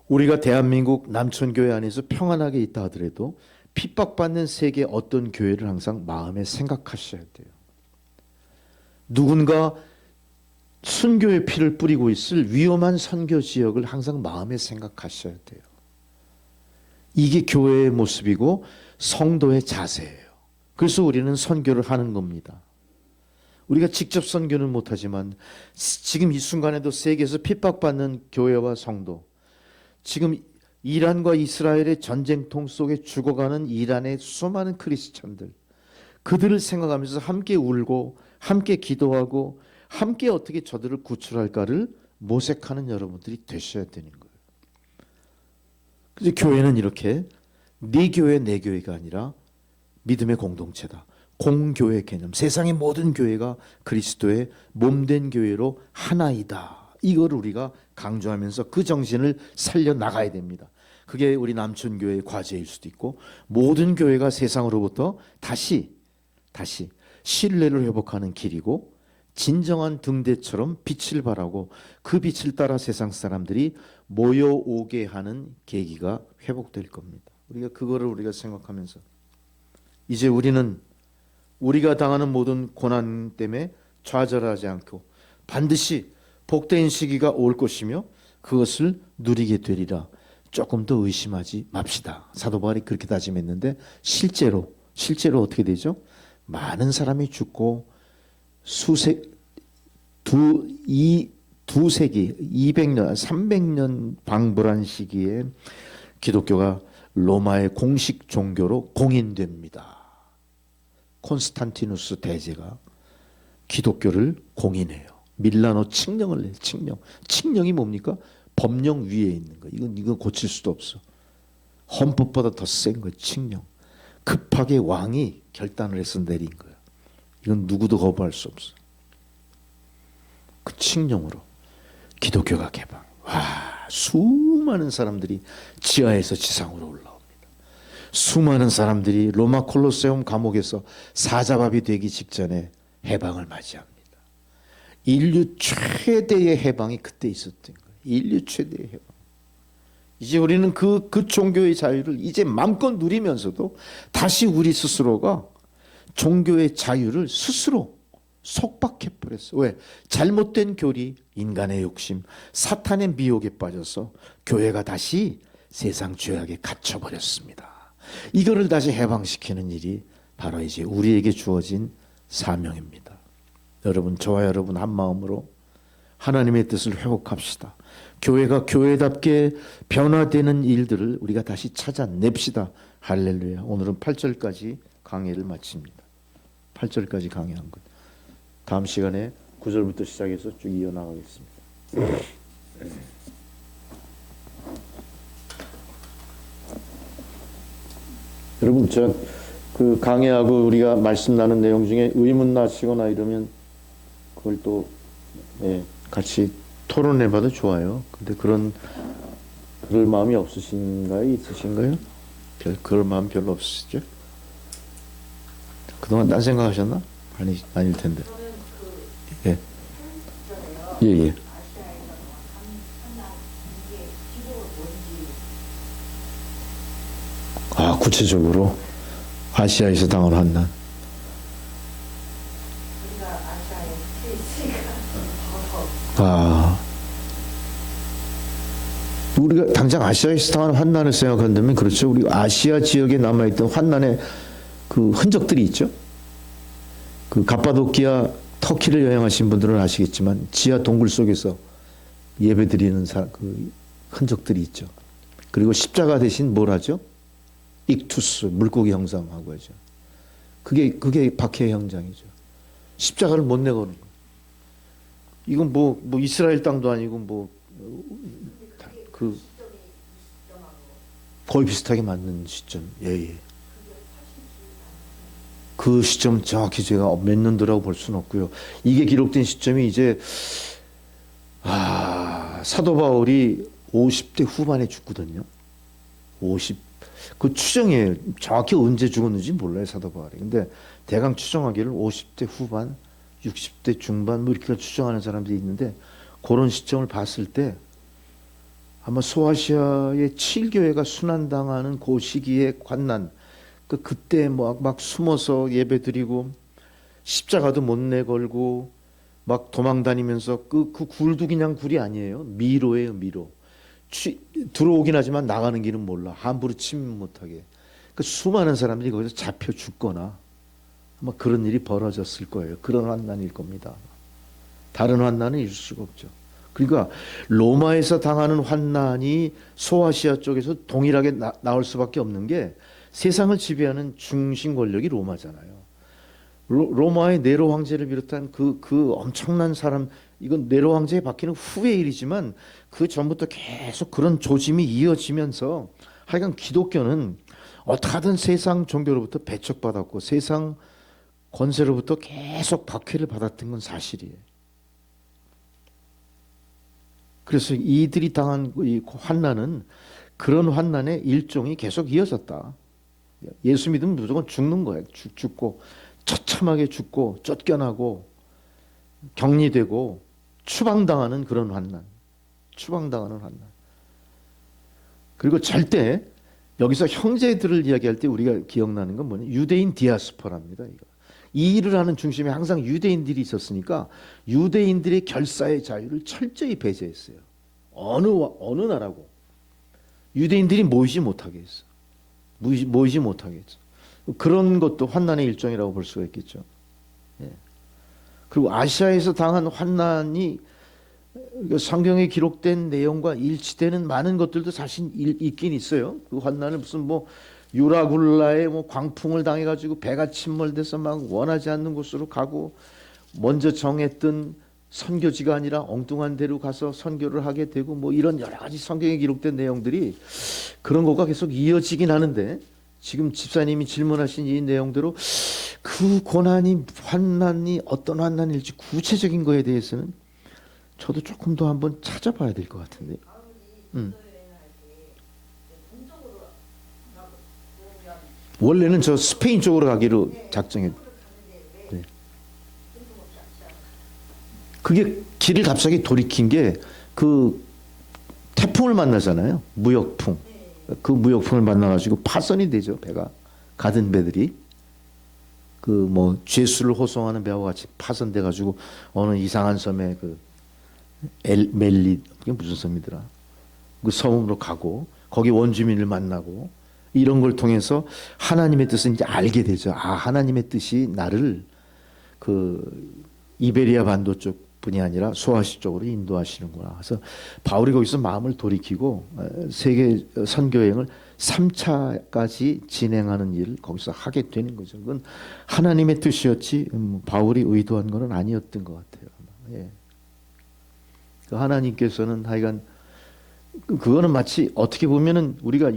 우리가 대한민국 남천교회 안에서 평안하게 있다 하더라도 핍박받는 세계 어떤 교회를 항상 마음에 생각하셔야 돼요. 누군가 순교의 피를 뿌리고 있을 위험한 선교 지역을 항상 마음에 생각하셔야 돼요. 이게 교회의 모습이고 성도의 자세예요. 그래서 우리는 선교를 하는 겁니다. 우리가 직접 선교는 못하지만 지금 이 순간에도 세계에서 핍박받는 교회와 성도, 지금 이란과 이스라엘의 전쟁통 속에 죽어가는 이란의 수많은 크리스찬들, 그들을 생각하면서 함께 울고 함께 기도하고 함께 어떻게 저들을 구출할까를 모색하는 여러분들이 되셔야 되는 거예요. 그래서 교회는 이렇게 네 교회 내 교회가 아니라 믿음의 공동체다. 공교회 개념. 세상의 모든 교회가 그리스도의 몸된 교회로 하나이다. 이걸 우리가 강조하면서 그 정신을 살려나가야 됩니다. 그게 우리 남천교회의 과제일 수도 있고 모든 교회가 세상으로부터 다시 신뢰를 회복하는 길이고 진정한 등대처럼 빛을 발하고 그 빛을 따라 세상 사람들이 모여오게 하는 계기가 회복될 겁니다. 우리가 생각하면서 이제 우리가 당하는 모든 고난 때문에 좌절하지 않고 반드시 복된 시기가 올 것이며 그것을 누리게 되리라. 조금 더 의심하지 맙시다. 사도 바울이 그렇게 다짐했는데 실제로 어떻게 되죠? 많은 사람이 죽고 두세기 200년 300년 방불한 시기에 기독교가 로마의 공식 종교로 공인됩니다. 콘스탄티누스 대제가 기독교를 공인해요. 밀라노 칙령을 내요. 칙령이 뭡니까? 법령 위에 있는 거. 이건 고칠 수도 없어. 헌법보다 더 센 거예요. 칙령. 급하게 왕이 결단을 해서 내린 거예요. 이건 누구도 거부할 수 없어. 그 칙령으로 기독교가 개방. 수많은 사람들이 지하에서 지상으로 올라옵니다. 수많은 사람들이 로마 콜로세움 감옥에서 사자밥이 되기 직전에 해방을 맞이합니다. 인류 최대의 해방이 그때 있었던 거예요. 인류 최대의 해방. 이제 우리는 그 종교의 자유를 이제 마음껏 누리면서도 다시 우리 스스로가 종교의 자유를 스스로 속박해버렸어. 왜? 잘못된 교리, 인간의 욕심, 사탄의 미혹에 빠져서 교회가 다시 세상 죄악에 갇혀버렸습니다. 이거를 다시 해방시키는 일이 바로 이제 우리에게 주어진 사명입니다. 여러분, 저와 여러분 한 마음으로 하나님의 뜻을 회복합시다. 교회가 교회답게 변화되는 일들을 우리가 다시 찾아냅시다. 할렐루야. 오늘은 8절까지 강의를 마칩니다. 8절까지 강의한 것. 다음 시간에 9절부터 시작해서 쭉 이어나가겠습니다. 여러분, 그 강의하고 우리가 말씀 나눈 내용 중에 의문 나시거나 이러면 그걸 또 같이 토론해봐도 좋아요. 근데 그럴 마음이 없으신가요? 있으신가요? 그럴 마음 별로 없으시죠? 그동안 딴 생각하셨나? 아닐 텐데. 예. 구체적으로 아시아에서 당한 환난. 우리가 당장 아시아에서 당한 환난을 생각한다면 그렇죠. 우리 아시아 지역에 남아있던 환난의 그 흔적들이 있죠. 그 갑바도키아 터키를 여행하신 분들은 아시겠지만 지하 동굴 속에서 예배드리는 그 흔적들이 있죠. 그리고 십자가 대신 뭘 하죠? 익투스, 물고기 형상하고 하죠. 그게 박해의 형상이죠. 십자가를 못 내거는 거예요. 이건 뭐 이스라엘 땅도 아니고 거의 비슷하게 맞는 시점. 예. 그 시점 정확히 제가 몇 년도라고 볼 수는 없고요. 이게 기록된 시점이 이제 사도 바울이 50대 후반에 죽거든요. 그 추정에 정확히 언제 죽었는지 몰라요, 사도 바울이. 근데 대강 추정하기를 50대 후반, 60대 중반 뭐 이렇게 추정하는 사람들이 있는데 그런 시점을 봤을 때 아마 소아시아의 7교회가 순환당하는 그 시기의 환난, 그때 막 숨어서 예배드리고 십자가도 못 내걸고 막 도망다니면서 그 굴도 그냥 굴이 아니에요. 미로예요, 미로. 들어오긴 하지만 나가는 길은 몰라. 함부로 침입 못하게. 그 수많은 사람들이 거기서 잡혀 죽거나 아마 그런 일이 벌어졌을 거예요. 그런 환난일 겁니다. 다른 환난은 있을 수가 없죠. 그러니까 로마에서 당하는 환난이 소아시아 쪽에서 동일하게 나올 수밖에 없는 게 세상을 지배하는 중심 권력이 로마잖아요. 로마의 네로 황제를 비롯한 그 엄청난 사람, 이건 네로 황제에 바뀌는 후의 일이지만 그 전부터 계속 그런 조짐이 이어지면서 하여간 기독교는 어떻게든 세상 종교로부터 배척받았고 세상 권세로부터 계속 박해를 받았던 건 사실이에요. 그래서 이들이 당한 이 환난은 그런 환난의 일종이 계속 이어졌다. 예수 믿으면 무조건 죽는 거예요. 죽고 처참하게 죽고 쫓겨나고 격리되고 추방당하는 그런 환난. 추방당하는 환난. 그리고 절대 여기서 형제들을 이야기할 때 우리가 기억나는 건 뭐냐? 유대인 디아스포라입니다. 이 일을 하는 중심에 항상 유대인들이 있었으니까 유대인들의 결사의 자유를 철저히 배제했어요. 어느 나라고 유대인들이 모이지 못하게 했어. 모이지 못하게 했어. 그런 것도 환난의 일종이라고 볼 수가 있겠죠. 예. 그리고 아시아에서 당한 환난이 성경에 기록된 내용과 일치되는 많은 것들도 사실 있긴 있어요. 그 환난을 무슨 뭐 유라굴라에 뭐 광풍을 당해가지고 배가 침몰돼서 막 원하지 않는 곳으로 가고 먼저 정했던 선교지가 아니라 엉뚱한 데로 가서 선교를 하게 되고 뭐 이런 여러 가지 성경에 기록된 내용들이 그런 거가 계속 이어지긴 하는데 지금 집사님이 질문하신 이 내용대로 그 고난이 환난이 어떤 환난일지 구체적인 거에 대해서는 저도 조금 더 한번 찾아봐야 될 것 같은데. 원래는 저 스페인 쪽으로 가기로 작정했. 네. 그게 길을 갑자기 돌이킨 게 그 태풍을 만나잖아요. 무역풍. 그 무역풍을 만나가지고 파손이 되죠. 배가 가던 배들이 그 뭐 죄수를 호송하는 배와 같이 파손돼가지고 어느 이상한 섬에 그 멜리 그게 무슨 섬이더라. 그 섬으로 가고 거기 원주민을 만나고 이런 걸 통해서 하나님의 뜻을 이제 알게 되죠. 아, 하나님의 뜻이 나를 그 이베리아 반도 쪽 뿐이 아니라 소아시 쪽으로 인도하시는구나. 그래서 바울이 거기서 마음을 돌이키고 세계 선교여행을 3차까지 진행하는 일을 거기서 하게 되는 거죠. 그건 하나님의 뜻이었지 바울이 의도한 것은 아니었던 것 같아요. 예. 그 하나님께서는 하여간 그거는 마치 어떻게 보면은 우리가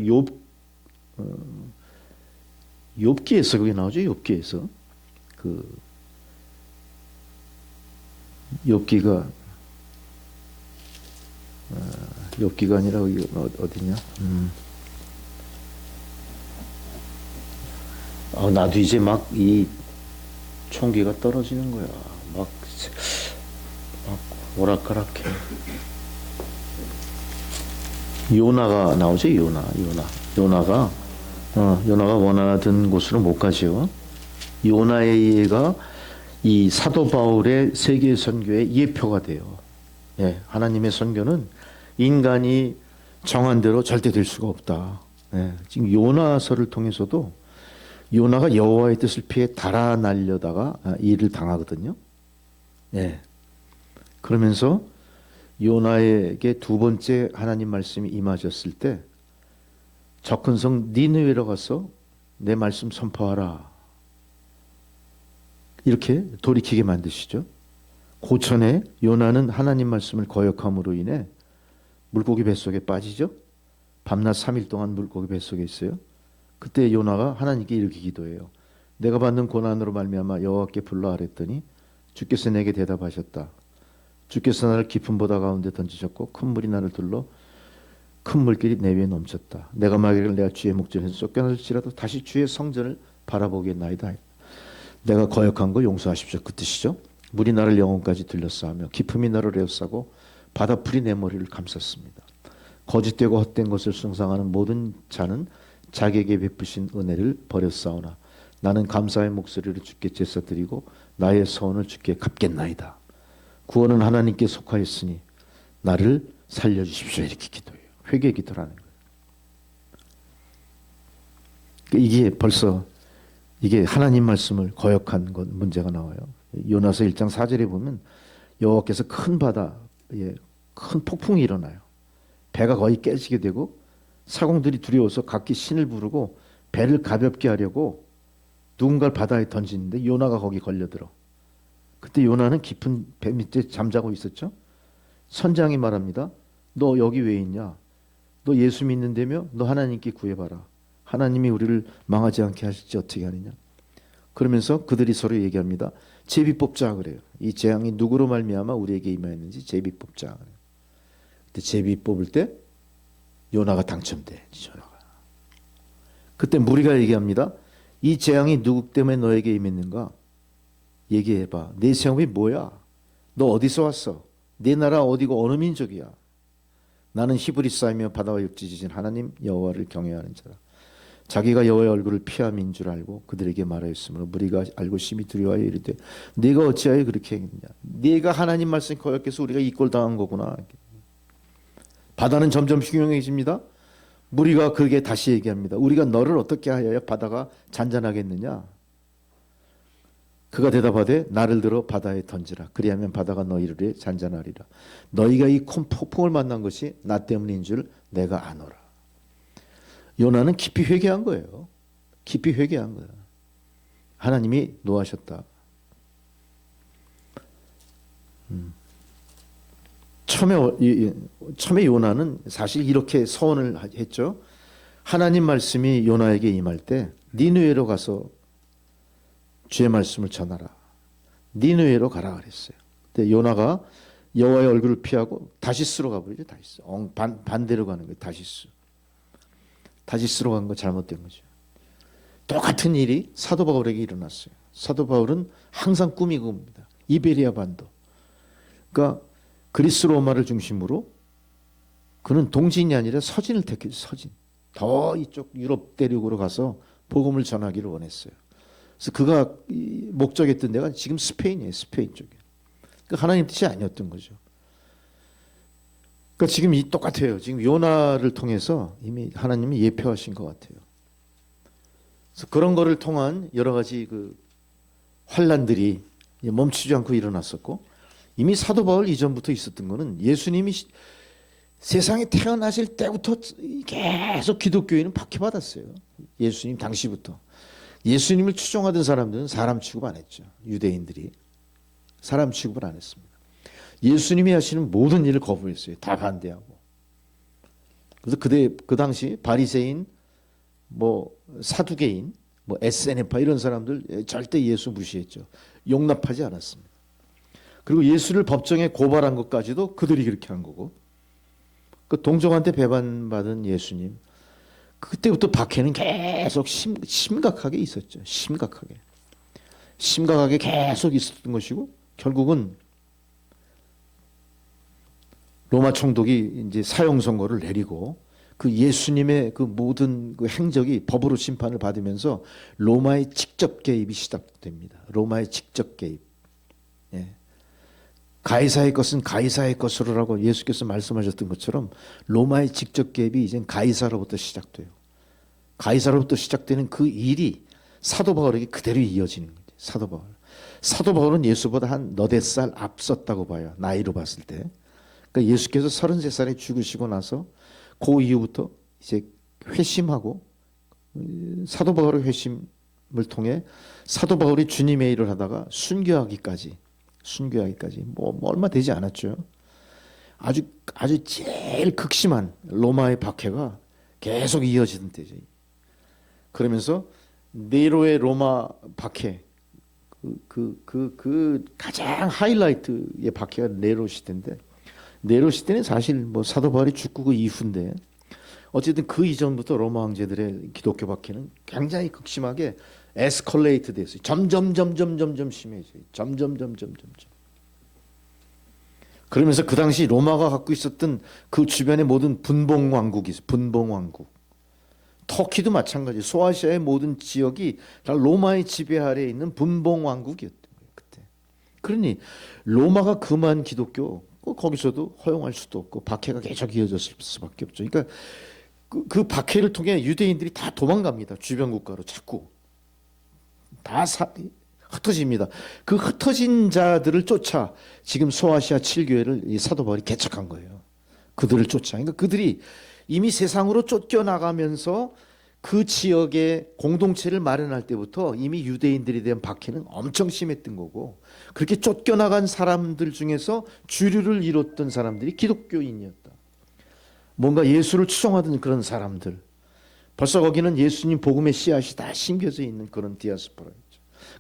욥기에서 그게 나오죠. 욥기에서 그 욥기가 욥기가 아니라 여기 어디냐? 나도 이제 막 이 총기가 떨어지는 거야. 막 오락가락해. 요나가 나오죠. 요나가 원하던 곳으로 못 가죠. 요나의 예가 이 사도 바울의 세계 선교의 예표가 돼요. 예, 하나님의 선교는 인간이 정한 대로 절대 될 수가 없다. 예, 지금 요나서를 통해서도 요나가 여호와의 뜻을 피해 달아나려다가 일을 당하거든요. 예, 그러면서 요나에게 두 번째 하나님 말씀이 임하셨을 때 접근성 니느웨로 가서 내 말씀 선포하라. 이렇게 돌이키게 만드시죠. 고전에 요나는 하나님 말씀을 거역함으로 인해 물고기 뱃속에 빠지죠. 밤낮 3일 동안 물고기 뱃속에 있어요. 그때 요나가 하나님께 이렇게 기도해요. 내가 받는 고난으로 말미암아 여호와께 불러 아랬더니 주께서 내게 대답하셨다. 주께서 나를 깊은 바다 가운데 던지셨고 큰 물이 나를 둘러 큰 물길이 내 위에 넘쳤다. 내가 말하기를 내가 주의 목전에서 쫓겨날지라도 다시 주의 성전을 바라보겠나이다. 내가 거역한 거 용서하십시오. 그 뜻이죠. 물이 나를 영혼까지 들렸사하며 기품이 나를 에워싸고 바다풀이 내 머리를 감쌌습니다. 거짓되고 헛된 것을 숭상하는 모든 자는 자기에게 베푸신 은혜를 버렸사오나 나는 감사의 목소리를 주께 제사 드리고 나의 서원을 주께 갚겠나이다. 구원은 하나님께 속하였으니 나를 살려주십시오. 이렇게 기도해요. 회개 기도라는 거예요. 이게 벌써 이게 하나님 말씀을 거역한 것 문제가 나와요. 요나서 1장 4절에 보면 여호와께서 큰 바다에 큰 폭풍이 일어나요. 배가 거의 깨지게 되고 사공들이 두려워서 각기 신을 부르고 배를 가볍게 하려고 누군가를 바다에 던지는데 요나가 거기 걸려들어. 그때 요나는 깊은 배 밑에 잠자고 있었죠. 선장이 말합니다. 너 여기 왜 있냐? 너 예수 믿는다며? 너 하나님께 구해봐라. 하나님이 우리를 망하지 않게 하실지 어떻게 하느냐. 그러면서 그들이 서로 얘기합니다. 제비 뽑자 그래요. 이 재앙이 누구로 말미암아 우리에게 임하였는지 제비 뽑자 그래요. 그때 제비 뽑을 때 요나가 당첨돼. 요나가. 그때 무리가 얘기합니다. 이 재앙이 누구 때문에 너에게 임했는가? 얘기해봐. 내 생업이 뭐야? 너 어디서 왔어? 내 나라 어디고 어느 민족이야? 나는 히브리 사이며 바다와 육지지신 하나님 여호와를 경외하는 자라. 자기가 여호와의 얼굴을 피함인 줄 알고 그들에게 말하였으므로 무리가 알고 심히 두려워하여 이르되 네가 어찌하여 그렇게 했느냐? 네가 하나님 말씀 거역해서 우리가 이 꼴 당한 거구나. 바다는 점점 흉흉해집니다. 무리가 그에게 다시 얘기합니다. 우리가 너를 어떻게 하여야 바다가 잔잔하겠느냐? 그가 대답하되 나를 들어 바다에 던지라. 그리하면 바다가 너희를 잔잔하리라. 너희가 이 큰 폭풍을 만난 것이 나 때문인 줄 내가 아노라. 요나는 깊이 회개한 거예요. 깊이 회개한 거야. 하나님이 노하셨다. 처음에 요나는 사실 이렇게 서원을 했죠. 하나님 말씀이 요나에게 임할 때 니느웨로 가서 주의 말씀을 전하라. 니느웨로 가라 그랬어요. 근데 요나가 여호와의 얼굴을 피하고 다시스로 가버리죠. 다시스. 반대로 가는 거예요. 다시스로 간 거 잘못된 거죠. 똑같은 일이 사도 바울에게 일어났어요. 사도 바울은 항상 꿈이 그겁니다. 이베리아 반도. 그러니까 그리스 로마를 중심으로 그는 동진이 아니라 서진을 택했죠. 서진. 더 이쪽 유럽 대륙으로 가서 복음을 전하기를 원했어요. 그래서 그가 목적했던 데가 지금 스페인이에요. 스페인 쪽에. 그러니까 하나님 뜻이 아니었던 거죠. 그러니까 지금 이 똑같아요. 지금 요나를 통해서 이미 하나님이 예표하신 것 같아요. 그래서 그런 거를 통한 여러 가지 그 환란들이 멈추지 않고 일어났었고 이미 사도 바울 이전부터 있었던 거는 예수님이 세상에 태어나실 때부터 계속 기독교인은 박해받았어요. 예수님 당시부터. 예수님을 추종하던 사람들은 사람 취급 안 했죠. 유대인들이. 사람 취급을 안 했습니다. 예수님이 하시는 모든 일을 거부했어요. 다 반대하고. 그래서 그 당시 바리새인, 사두개인, 에세네파 이런 사람들 절대 예수 무시했죠. 용납하지 않았습니다. 그리고 예수를 법정에 고발한 것까지도 그들이 그렇게 한 거고. 그 동정한테 배반받은 예수님. 그때부터 박해는 계속 심각하게 있었죠. 심각하게 계속 있었던 것이고 결국은 로마 총독이 이제 사형 선고를 내리고 그 예수님의 그 모든 그 행적이 법으로 심판을 받으면서 로마의 직접 개입이 시작됩니다. 로마의 직접 개입. 예. 가이사의 것은 가이사의 것으로라고 예수께서 말씀하셨던 것처럼 로마의 직접 개입이 이젠 가이사로부터 시작돼요. 가이사로부터 시작되는 그 일이 사도 바울에게 그대로 이어지는 거죠. 사도 바울은 예수보다 한 너댓 살 앞섰다고 봐요. 나이로 봤을 때. 그러니까 예수께서 33살에 죽으시고 나서 그 이후부터 이제 회심하고 사도 바울의 회심을 통해 사도 바울이 주님의 일을 하다가 순교하기까지 얼마 되지 않았죠. 아주 제일 극심한 로마의 박해가 계속 이어지던 때죠. 그러면서 네로의 로마 박해 그 가장 하이라이트의 박해가 네로 시대인데 네로 시대는 사실 사도 바울이 죽고 그 이후인데 어쨌든 그 이전부터 로마 황제들의 기독교 박해는 굉장히 극심하게 에스컬레이트 됐어요. 점점 심해져요. 점점. 그러면서 그 당시 로마가 갖고 있었던 그 주변의 모든 분봉 왕국이 있어요. 분봉 왕국. 터키도 마찬가지. 소아시아의 모든 지역이 다 로마의 지배 아래에 있는 분봉 왕국이었던 거예요. 그때. 그러니 로마가 금한 기독교 거기서도 허용할 수도 없고 박해가 계속 이어졌을 수밖에 없죠. 그러니까 그 박해를 통해 유대인들이 다 도망갑니다. 주변 국가로 자꾸 다 흩어집니다. 그 흩어진 자들을 쫓아 지금 소아시아 7교회를 이 사도 바울이 개척한 거예요. 그들을 쫓아. 그러니까 그들이 이미 세상으로 쫓겨나가면서 그 지역의 공동체를 마련할 때부터 이미 유대인들에 대한 박해는 엄청 심했던 거고, 그렇게 쫓겨나간 사람들 중에서 주류를 이뤘던 사람들이 기독교인이었다. 뭔가 예수를 추종하던 그런 사람들. 벌써 거기는 예수님 복음의 씨앗이 다 심겨져 있는 그런 디아스포라였죠.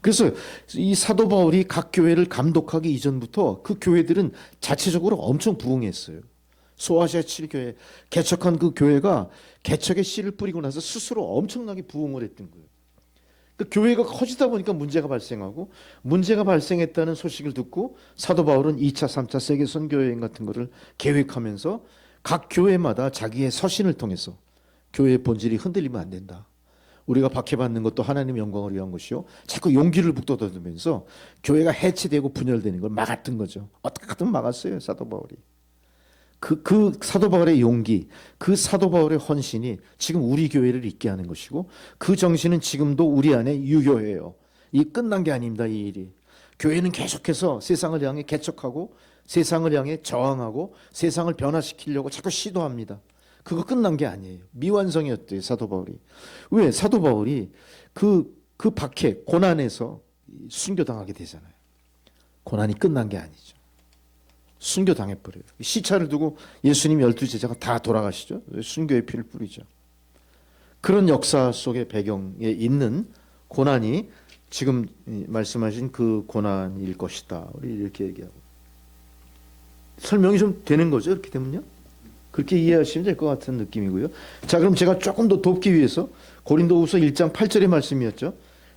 그래서 이 사도 바울이 각 교회를 감독하기 이전부터 그 교회들은 자체적으로 엄청 부흥했어요. 소아시아 7교회 개척한 그 교회가 개척의 씨를 뿌리고 나서 스스로 엄청나게 부흥을 했던 거예요. 그 교회가 커지다 보니까 문제가 발생하고, 문제가 발생했다는 소식을 듣고 사도 바울은 2차, 3차 세계 선교여행 같은 거를 계획하면서 각 교회마다 자기의 서신을 통해서 교회의 본질이 흔들리면 안 된다. 우리가 박해받는 것도 하나님 영광을 위한 것이요. 자꾸 용기를 북돋아주면서 교회가 해체되고 분열되는 걸 막았던 거죠. 어떻게든 막았어요, 사도 바울이. 그 사도 바울의 용기, 그 사도 바울의 헌신이 지금 우리 교회를 있게 하는 것이고, 그 정신은 지금도 우리 안에 유효해요. 이 끝난 게 아닙니다, 이 일이. 교회는 계속해서 세상을 향해 개척하고 세상을 향해 저항하고 세상을 변화시키려고 자꾸 시도합니다. 그거 끝난 게 아니에요. 미완성이었대요, 사도 바울이. 왜? 사도 바울이 그 박해, 고난에서 순교당하게 되잖아요. 고난이 끝난 게 아니죠. 순교당해버려요. 시차를 두고 예수님 12제자가 다 돌아가시죠. 순교의 피를 뿌리죠. 그런 역사 속의 배경에 있는 고난이 지금 말씀하신 그 고난일 것이다. 우리 이렇게 얘기하고. 설명이 좀 되는 거죠. 이렇게 되면요. 그렇게 이해하시면 될 것 같은 느낌이고요. 자, 그럼 제가 조금 더 돕기 위해서 고린도후서 1장 8절의 말씀이었죠.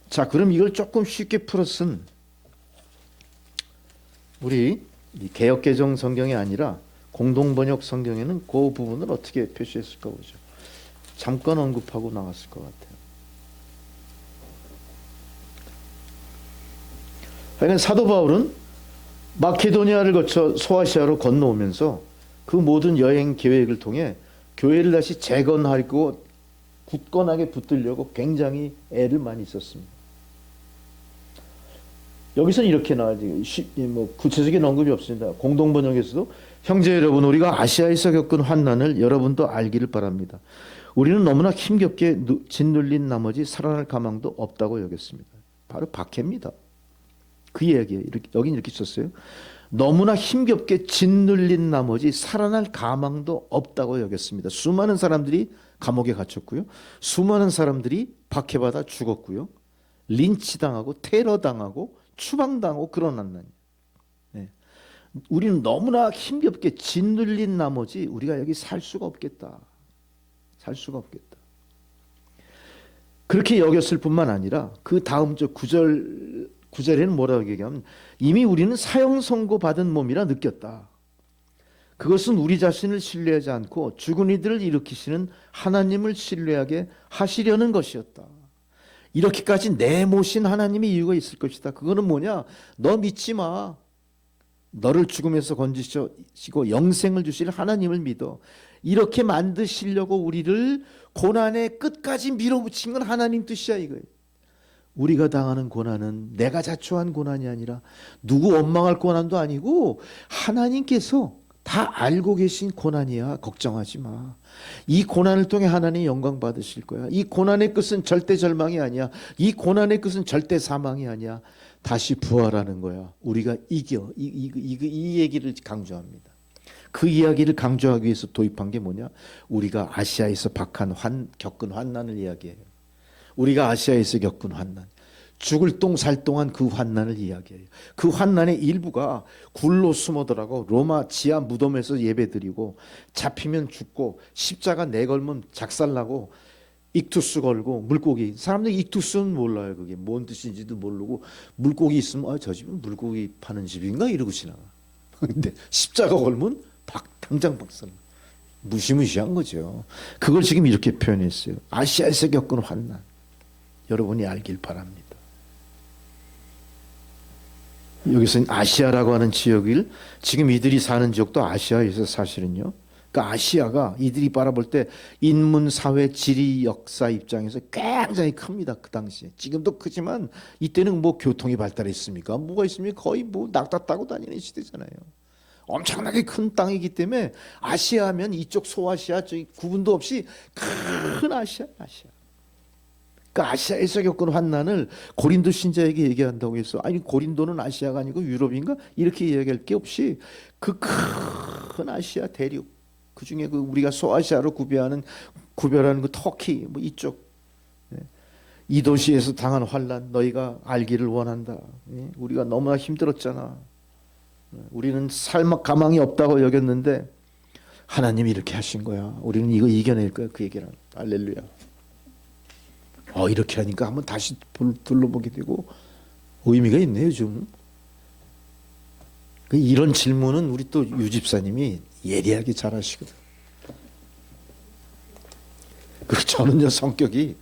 자, 그럼 이걸 조금 쉽게 풀었은 우리 이 개역개정 성경이 아니라 공동번역 성경에는 그 부분을 어떻게 표시했을까 보죠. 잠깐 언급하고 나왔을 것 같아요. 하여간 사도 바울은 마케도니아를 거쳐 소아시아로 건너오면서 그 모든 여행 계획을 통해 교회를 다시 재건하고 굳건하게 붙들려고 굉장히 애를 많이 썼습니다. 여기서는 이렇게 나와요. 구체적인 언급이 없습니다. 공동번역에서도 형제 여러분, 우리가 아시아에서 겪은 환난을 여러분도 알기를 바랍니다. 우리는 너무나 힘겹게 짓눌린 나머지 살아날 가망도 없다고 여겼습니다. 바로 박해입니다. 그 이야기예요. 여긴 이렇게 썼어요. 너무나 힘겹게 짓눌린 나머지 살아날 가망도 없다고 여겼습니다. 수많은 사람들이 감옥에 갇혔고요. 수많은 사람들이 박해받아 죽었고요. 린치당하고 테러당하고 추방당하고 그런 난난. 네. 우리는 너무나 힘겹게 짓눌린 나머지 우리가 여기 살 수가 없겠다. 살 수가 없겠다. 그렇게 여겼을 뿐만 아니라 그 다음 저 9절에는 뭐라고 얘기하면 이미 우리는 사형 선고 받은 몸이라 느꼈다. 그것은 우리 자신을 신뢰하지 않고 죽은 이들을 일으키시는 하나님을 신뢰하게 하시려는 것이었다. 이렇게까지 내모신 하나님의 이유가 있을 것이다. 그거는 뭐냐? 너 믿지 마. 너를 죽음에서 건지시고 영생을 주실 하나님을 믿어. 이렇게 만드시려고 우리를 고난의 끝까지 밀어붙인 건 하나님 뜻이야, 이거예요. 우리가 당하는 고난은 내가 자초한 고난이 아니라 누구 원망할 고난도 아니고 하나님께서 다 알고 계신 고난이야. 걱정하지 마. 이 고난을 통해 하나님 영광 받으실 거야. 이 고난의 끝은 절대 절망이 아니야. 이 고난의 끝은 절대 사망이 아니야. 다시 부활하는 거야. 우리가 이겨. 이 얘기를 강조합니다. 그 이야기를 강조하기 위해서 도입한 게 뭐냐? 우리가 아시아에서 겪은 환난을 이야기해요. 우리가 아시아에서 겪은 환난. 죽을 똥 살 동안 그 환난을 이야기해요. 그 환난의 일부가 굴로 숨어들어가고 로마 지하 무덤에서 예배드리고 잡히면 죽고 십자가 내걸면 작살나고 익투스 걸고 물고기, 사람들이 익투스는 몰라요. 그게 뭔 뜻인지도 모르고 물고기 있으면 저 집은 물고기 파는 집인가 이러고 지나가. 근데 십자가 걸면 당장 박살. 무시무시한 거죠. 그걸 지금 이렇게 표현했어요. 아시아에서 겪은 환난, 여러분이 알길 바랍니다. 여기서 아시아라고 하는 지역을, 지금 이들이 사는 지역도 아시아에서 사실은요. 그러니까 아시아가 이들이 바라볼 때 인문, 사회, 지리, 역사 입장에서 굉장히 큽니다. 그 당시에. 지금도 크지만 이때는 뭐 교통이 발달했습니까? 뭐가 있습니까? 거의 뭐 낙타 타고 다니는 시대잖아요. 엄청나게 큰 땅이기 때문에 아시아면 이쪽 소아시아 저기 구분도 없이 큰 아시아. 그 아시아에서 겪은 환난을 고린도 신자에게 얘기한다고 해서 아니 고린도는 아시아가 아니고 유럽인가 이렇게 이야기할 게 없이 그 큰 아시아 대륙, 그 중에 그 우리가 소아시아로 구별하는 그 터키 뭐 이쪽, 이 도시에서 당한 환난 너희가 알기를 원한다. 우리가 너무나 힘들었잖아. 우리는 가망이 없다고 여겼는데 하나님이 이렇게 하신 거야. 우리는 이거 이겨낼 거야. 그 얘기를. 할렐루야. 이렇게 하니까 한번 다시 둘러보게 되고 의미가 있네요, 좀. 이런 질문은 우리 또 유집사님이 예리하게 잘하시거든. 그리고 저는요, 성격이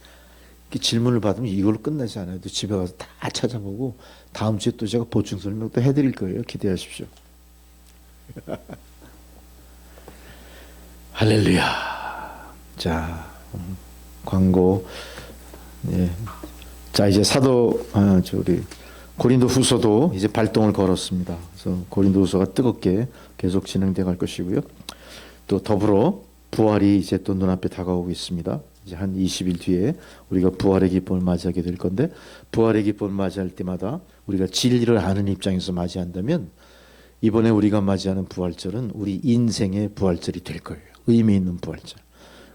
질문을 받으면 이걸로 끝나지 않아요. 또 집에 가서 다 찾아보고 다음 주에 또 제가 보충 설명 또 해드릴 거예요. 기대하십시오. 할렐루야. 자, 광고. 예. 자, 이제 사도 우리 고린도후서도 이제 발동을 걸었습니다. 그래서 고린도후서가 뜨겁게 계속 진행돼 갈 것이고요. 또 더불어 부활이 이제 또 눈앞에 다가오고 있습니다. 이제 한 20일 뒤에 우리가 부활의 기쁨을 맞이하게 될 건데, 부활의 기쁨을 맞이할 때마다 우리가 진리를 아는 입장에서 맞이한다면 이번에 우리가 맞이하는 부활절은 우리 인생의 부활절이 될 거예요. 의미 있는 부활절.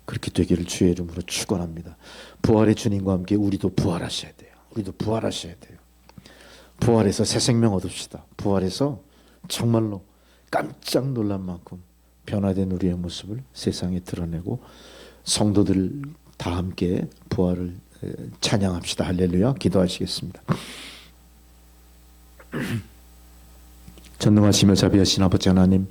그렇게 되기를 주의 이름으로 축원합니다. 부활의 주님과 함께 우리도 부활하셔야 돼요. 우리도 부활하셔야 돼요. 부활해서 새 생명 얻읍시다. 부활해서 정말로 깜짝 놀란 만큼 변화된 우리의 모습을 세상에 드러내고 성도들 다 함께 부활을 찬양합시다. 할렐루야. 기도하시겠습니다. 전능하시며 자비하신 아버지 하나님,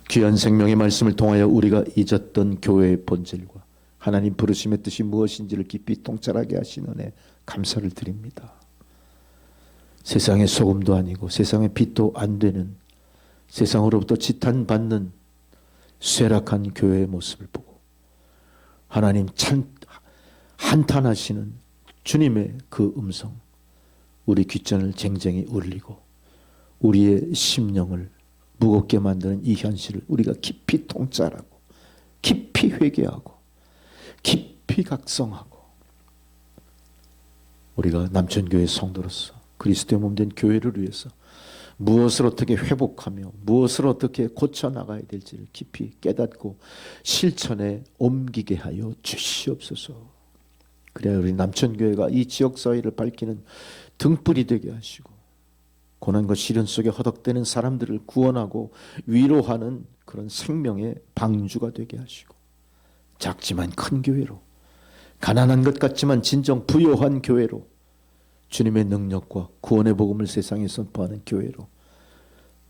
귀한 생명의 말씀을 통하여 우리가 잊었던 교회의 본질과 하나님 부르심의 뜻이 무엇인지를 깊이 통찰하게 하신 은혜 감사를 드립니다. 세상의 소금도 아니고 세상의 빛도 안 되는, 세상으로부터 지탄받는 쇠락한 교회의 모습을 보고 하나님 한탄하시는 주님의 그 음성, 우리 귓전을 쟁쟁이 울리고 우리의 심령을 무겁게 만드는 이 현실을 우리가 깊이 통찰하고 깊이 회개하고 깊이 각성하고, 우리가 남천교회 성도로서 그리스도의 몸된 교회를 위해서 무엇을 어떻게 회복하며 무엇을 어떻게 고쳐나가야 될지를 깊이 깨닫고 실천에 옮기게 하여 주시옵소서. 그래야 우리 남천교회가 이 지역사회를 밝히는 등불이 되게 하시고 고난과 시련 속에 허덕대는 사람들을 구원하고 위로하는 그런 생명의 방주가 되게 하시고, 작지만 큰 교회로, 가난한 것 같지만 진정 부요한 교회로, 주님의 능력과 구원의 복음을 세상에 선포하는 교회로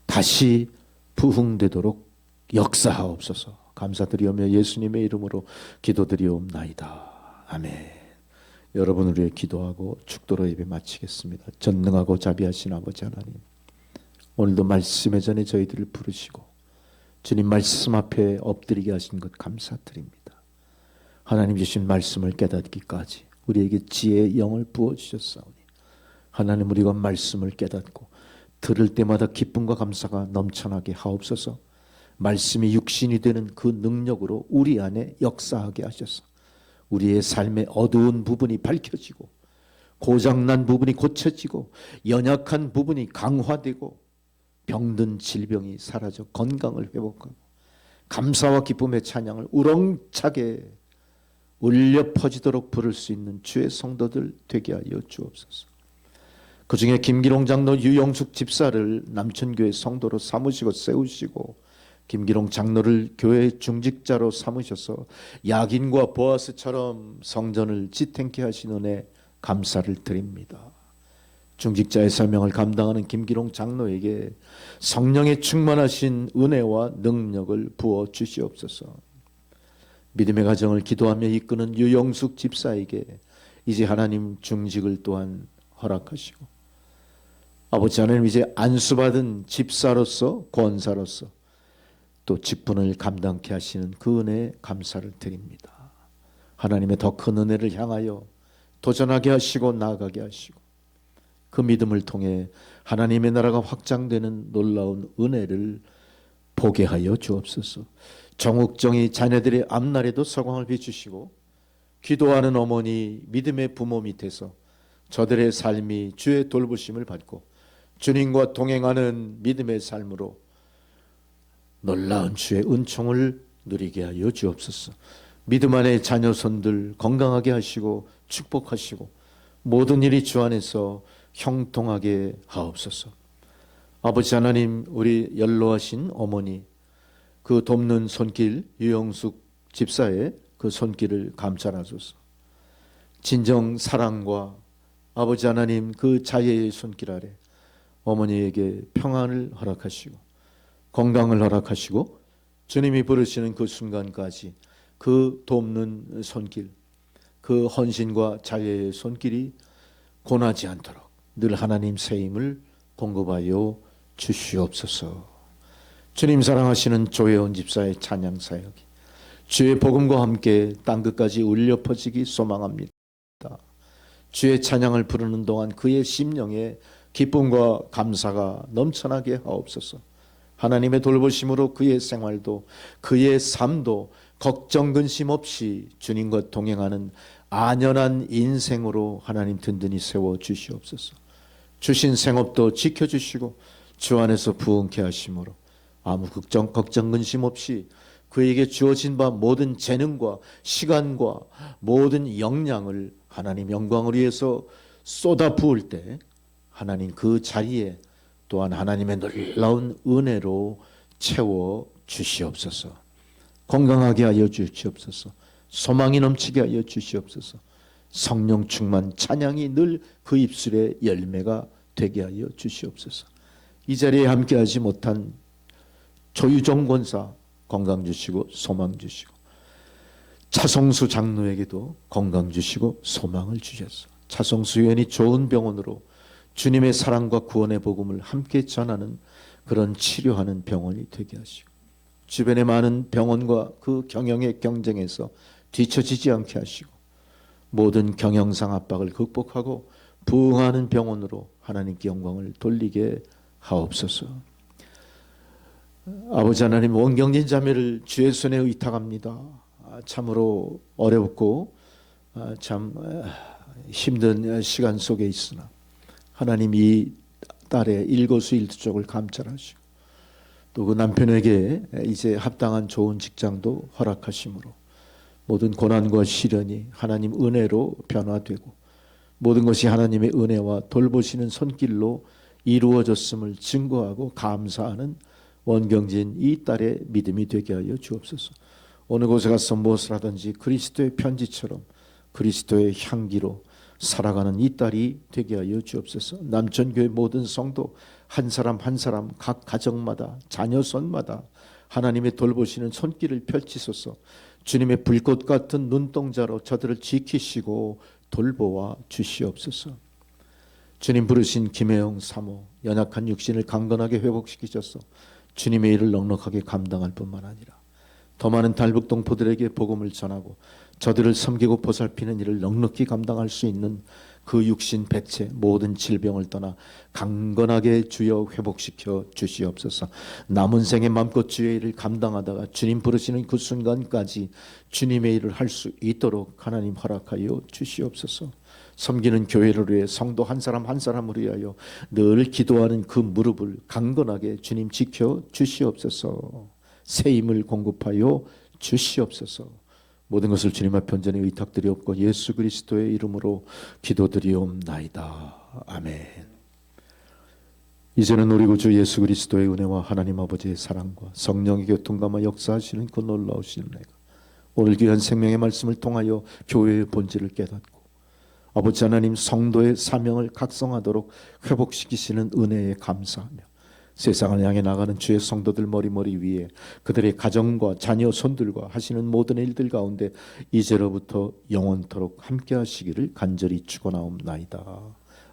다시 부흥되도록 역사하옵소서. 감사드리오며 예수님의 이름으로 기도드리옵나이다. 아멘. 여러분, 우리의 기도하고 축도로 예배 마치겠습니다. 전능하고 자비하신 아버지 하나님, 오늘도 말씀의 전에 저희들을 부르시고 주님 말씀 앞에 엎드리게 하신 것 감사드립니다. 하나님 주신 말씀을 깨닫기까지 우리에게 지혜의 영을 부어주셨사오니 하나님, 우리가 말씀을 깨닫고 들을 때마다 기쁨과 감사가 넘쳐나게 하옵소서. 말씀이 육신이 되는 그 능력으로 우리 안에 역사하게 하셔서 우리의 삶의 어두운 부분이 밝혀지고 고장난 부분이 고쳐지고 연약한 부분이 강화되고 병든 질병이 사라져 건강을 회복하고 감사와 기쁨의 찬양을 우렁차게 울려 퍼지도록 부를 수 있는 주의 성도들 되게 하여 주옵소서. 그 중에 김기롱 장로, 유영숙 집사를 남천교회 성도로 삼으시고 세우시고 김기롱 장로를 교회 중직자로 삼으셔서 야긴과 보아스처럼 성전을 지탱케 하신 은혜 감사를 드립니다. 중직자의 사명을 감당하는 김기롱 장로에게 성령의 충만하신 은혜와 능력을 부어 주시옵소서. 믿음의 가정을 기도하며 이끄는 유영숙 집사에게 이제 하나님 중직을 또한 허락하시고 아버지 하나님 이제 안수받은 집사로서 권사로서 또 직분을 감당케 하시는 그 은혜에 감사를 드립니다. 하나님의 더 큰 은혜를 향하여 도전하게 하시고 나아가게 하시고 그 믿음을 통해 하나님의 나라가 확장되는 놀라운 은혜를 보게 하여 주옵소서. 정욱정이 자녀들의 앞날에도 서광을 비추시고 기도하는 어머니 믿음의 부모 밑에서 저들의 삶이 주의 돌보심을 받고 주님과 동행하는 믿음의 삶으로 놀라운 주의 은총을 누리게 하여 주옵소서. 믿음 안에 자녀손들 건강하게 하시고 축복하시고 모든 일이 주 안에서 형통하게 하옵소서. 아버지 하나님, 우리 연로하신 어머니 그 돕는 손길, 유영숙 집사의 그 손길을 감찰하소서. 진정 사랑과 아버지 하나님 그 자애의 손길 아래 어머니에게 평안을 허락하시고 건강을 허락하시고 주님이 부르시는 그 순간까지 그 돕는 손길, 그 헌신과 자애의 손길이 고나지 않도록 늘 하나님 새 힘을 공급하여 주시옵소서. 주님 사랑하시는 조혜원 집사의 찬양 사역이 주의 복음과 함께 땅끝까지 울려 퍼지기 소망합니다. 주의 찬양을 부르는 동안 그의 심령에 기쁨과 감사가 넘쳐나게 하옵소서. 하나님의 돌보심으로 그의 생활도 그의 삶도 걱정 근심 없이 주님과 동행하는 안연한 인생으로 하나님 든든히 세워 주시옵소서. 주신 생업도 지켜주시고 주 안에서 부흥케 하심으로 아무 걱정 근심 없이 그에게 주어진 바 모든 재능과 시간과 모든 역량을 하나님 영광을 위해서 쏟아 부을 때 하나님 그 자리에 또한 하나님의 놀라운 은혜로 채워 주시옵소서. 건강하게 하여 주시옵소서. 소망이 넘치게 하여 주시옵소서. 성령 충만 찬양이 늘 그 입술의 열매가 되게 하여 주시옵소서. 이 자리에 함께하지 못한 조유정 권사 건강 주시고 소망 주시고 차성수 장로에게도 건강 주시고 소망을 주셨소. 차성수 의원이 좋은 병원으로 주님의 사랑과 구원의 복음을 함께 전하는 그런 치료하는 병원이 되게 하시고 주변의 많은 병원과 그 경영의 경쟁에서 뒤처지지 않게 하시고 모든 경영상 압박을 극복하고 부흥하는 병원으로 하나님께 영광을 돌리게 하옵소서. 아버지 하나님, 원경진 자매를 주의 손에 의탁합니다. 참으로 어렵고 참 힘든 시간 속에 있으나 하나님 이 딸의 일거수일투족을 감찰하시고 또 그 남편에게 이제 합당한 좋은 직장도 허락하심으로 모든 고난과 시련이 하나님 은혜로 변화되고 모든 것이 하나님의 은혜와 돌보시는 손길로 이루어졌음을 증거하고 감사하는 원경진 이 딸의 믿음이 되게 하여 주옵소서. 어느 곳에 가서 무엇을 하든지 그리스도의 편지처럼 그리스도의 향기로 살아가는 이 딸이 되게 하여 주옵소서. 남천교회 모든 성도 한 사람 한 사람 각 가정마다 자녀손마다 하나님의 돌보시는 손길을 펼치소서. 주님의 불꽃 같은 눈동자로 저들을 지키시고 돌보아 주시옵소서. 주님 부르신 김혜영 사모 연약한 육신을 강건하게 회복시키셔서 주님의 일을 넉넉하게 감당할 뿐만 아니라 더 많은 달북동포들에게 복음을 전하고 저들을 섬기고 보살피는 일을 넉넉히 감당할 수 있는 그 육신 백체 모든 질병을 떠나 강건하게 주여 회복시켜 주시옵소서. 남은 생에 맘껏 주의 일을 감당하다가 주님 부르시는 그 순간까지 주님의 일을 할 수 있도록 하나님 허락하여 주시옵소서. 섬기는 교회를 위해 성도 한 사람 한 사람을 위하여 늘 기도하는 그 무릎을 강건하게 주님 지켜 주시옵소서. 새 힘을 공급하여 주시옵소서. 모든 것을 주님 앞에 온전히 의탁드리옵고 예수 그리스도의 이름으로 기도드리옵나이다. 아멘. 이제는 우리 구주 예수 그리스도의 은혜와 하나님 아버지의 사랑과 성령의 교통감화 역사하시는 그 놀라우신 은혜가 오늘 귀한 생명의 말씀을 통하여 교회의 본질을 깨닫고 아버지 하나님 성도의 사명을 각성하도록 회복시키시는 은혜에 감사하며 세상을 향해 나가는 주의 성도들 머리 위에 그들의 가정과 자녀 손들과 하시는 모든 일들 가운데 이제로부터 영원토록 함께 하시기를 간절히 축원하옵나이다.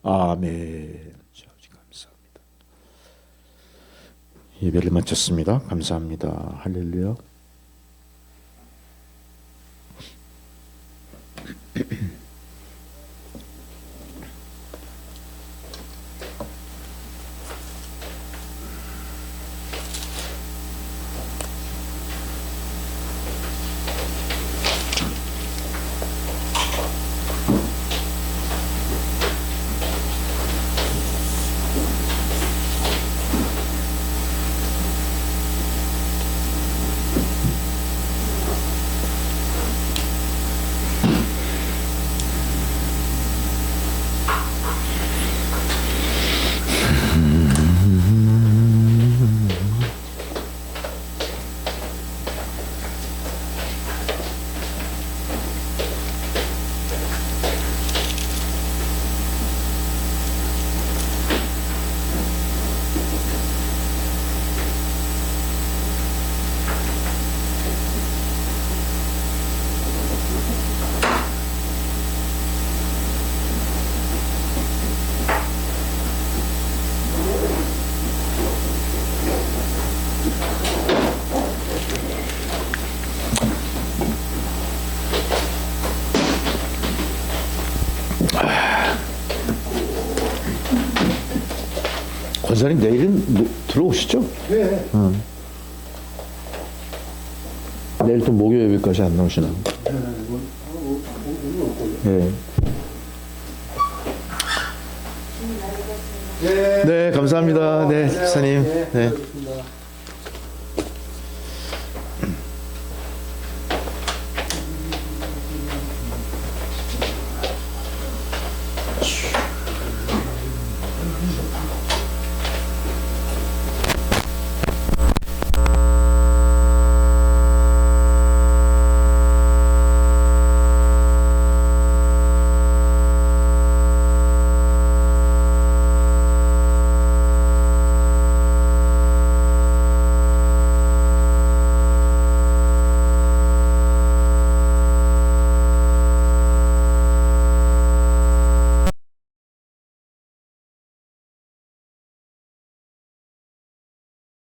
아멘. 감사합니다. 예배를 마쳤습니다. 감사합니다. 할렐루야. 권사님 내일은 들어오시죠?
네.
내일 또 목요 예배까지 안 나오시나? 네. 네, 감사합니다. 네, 집사님. 네.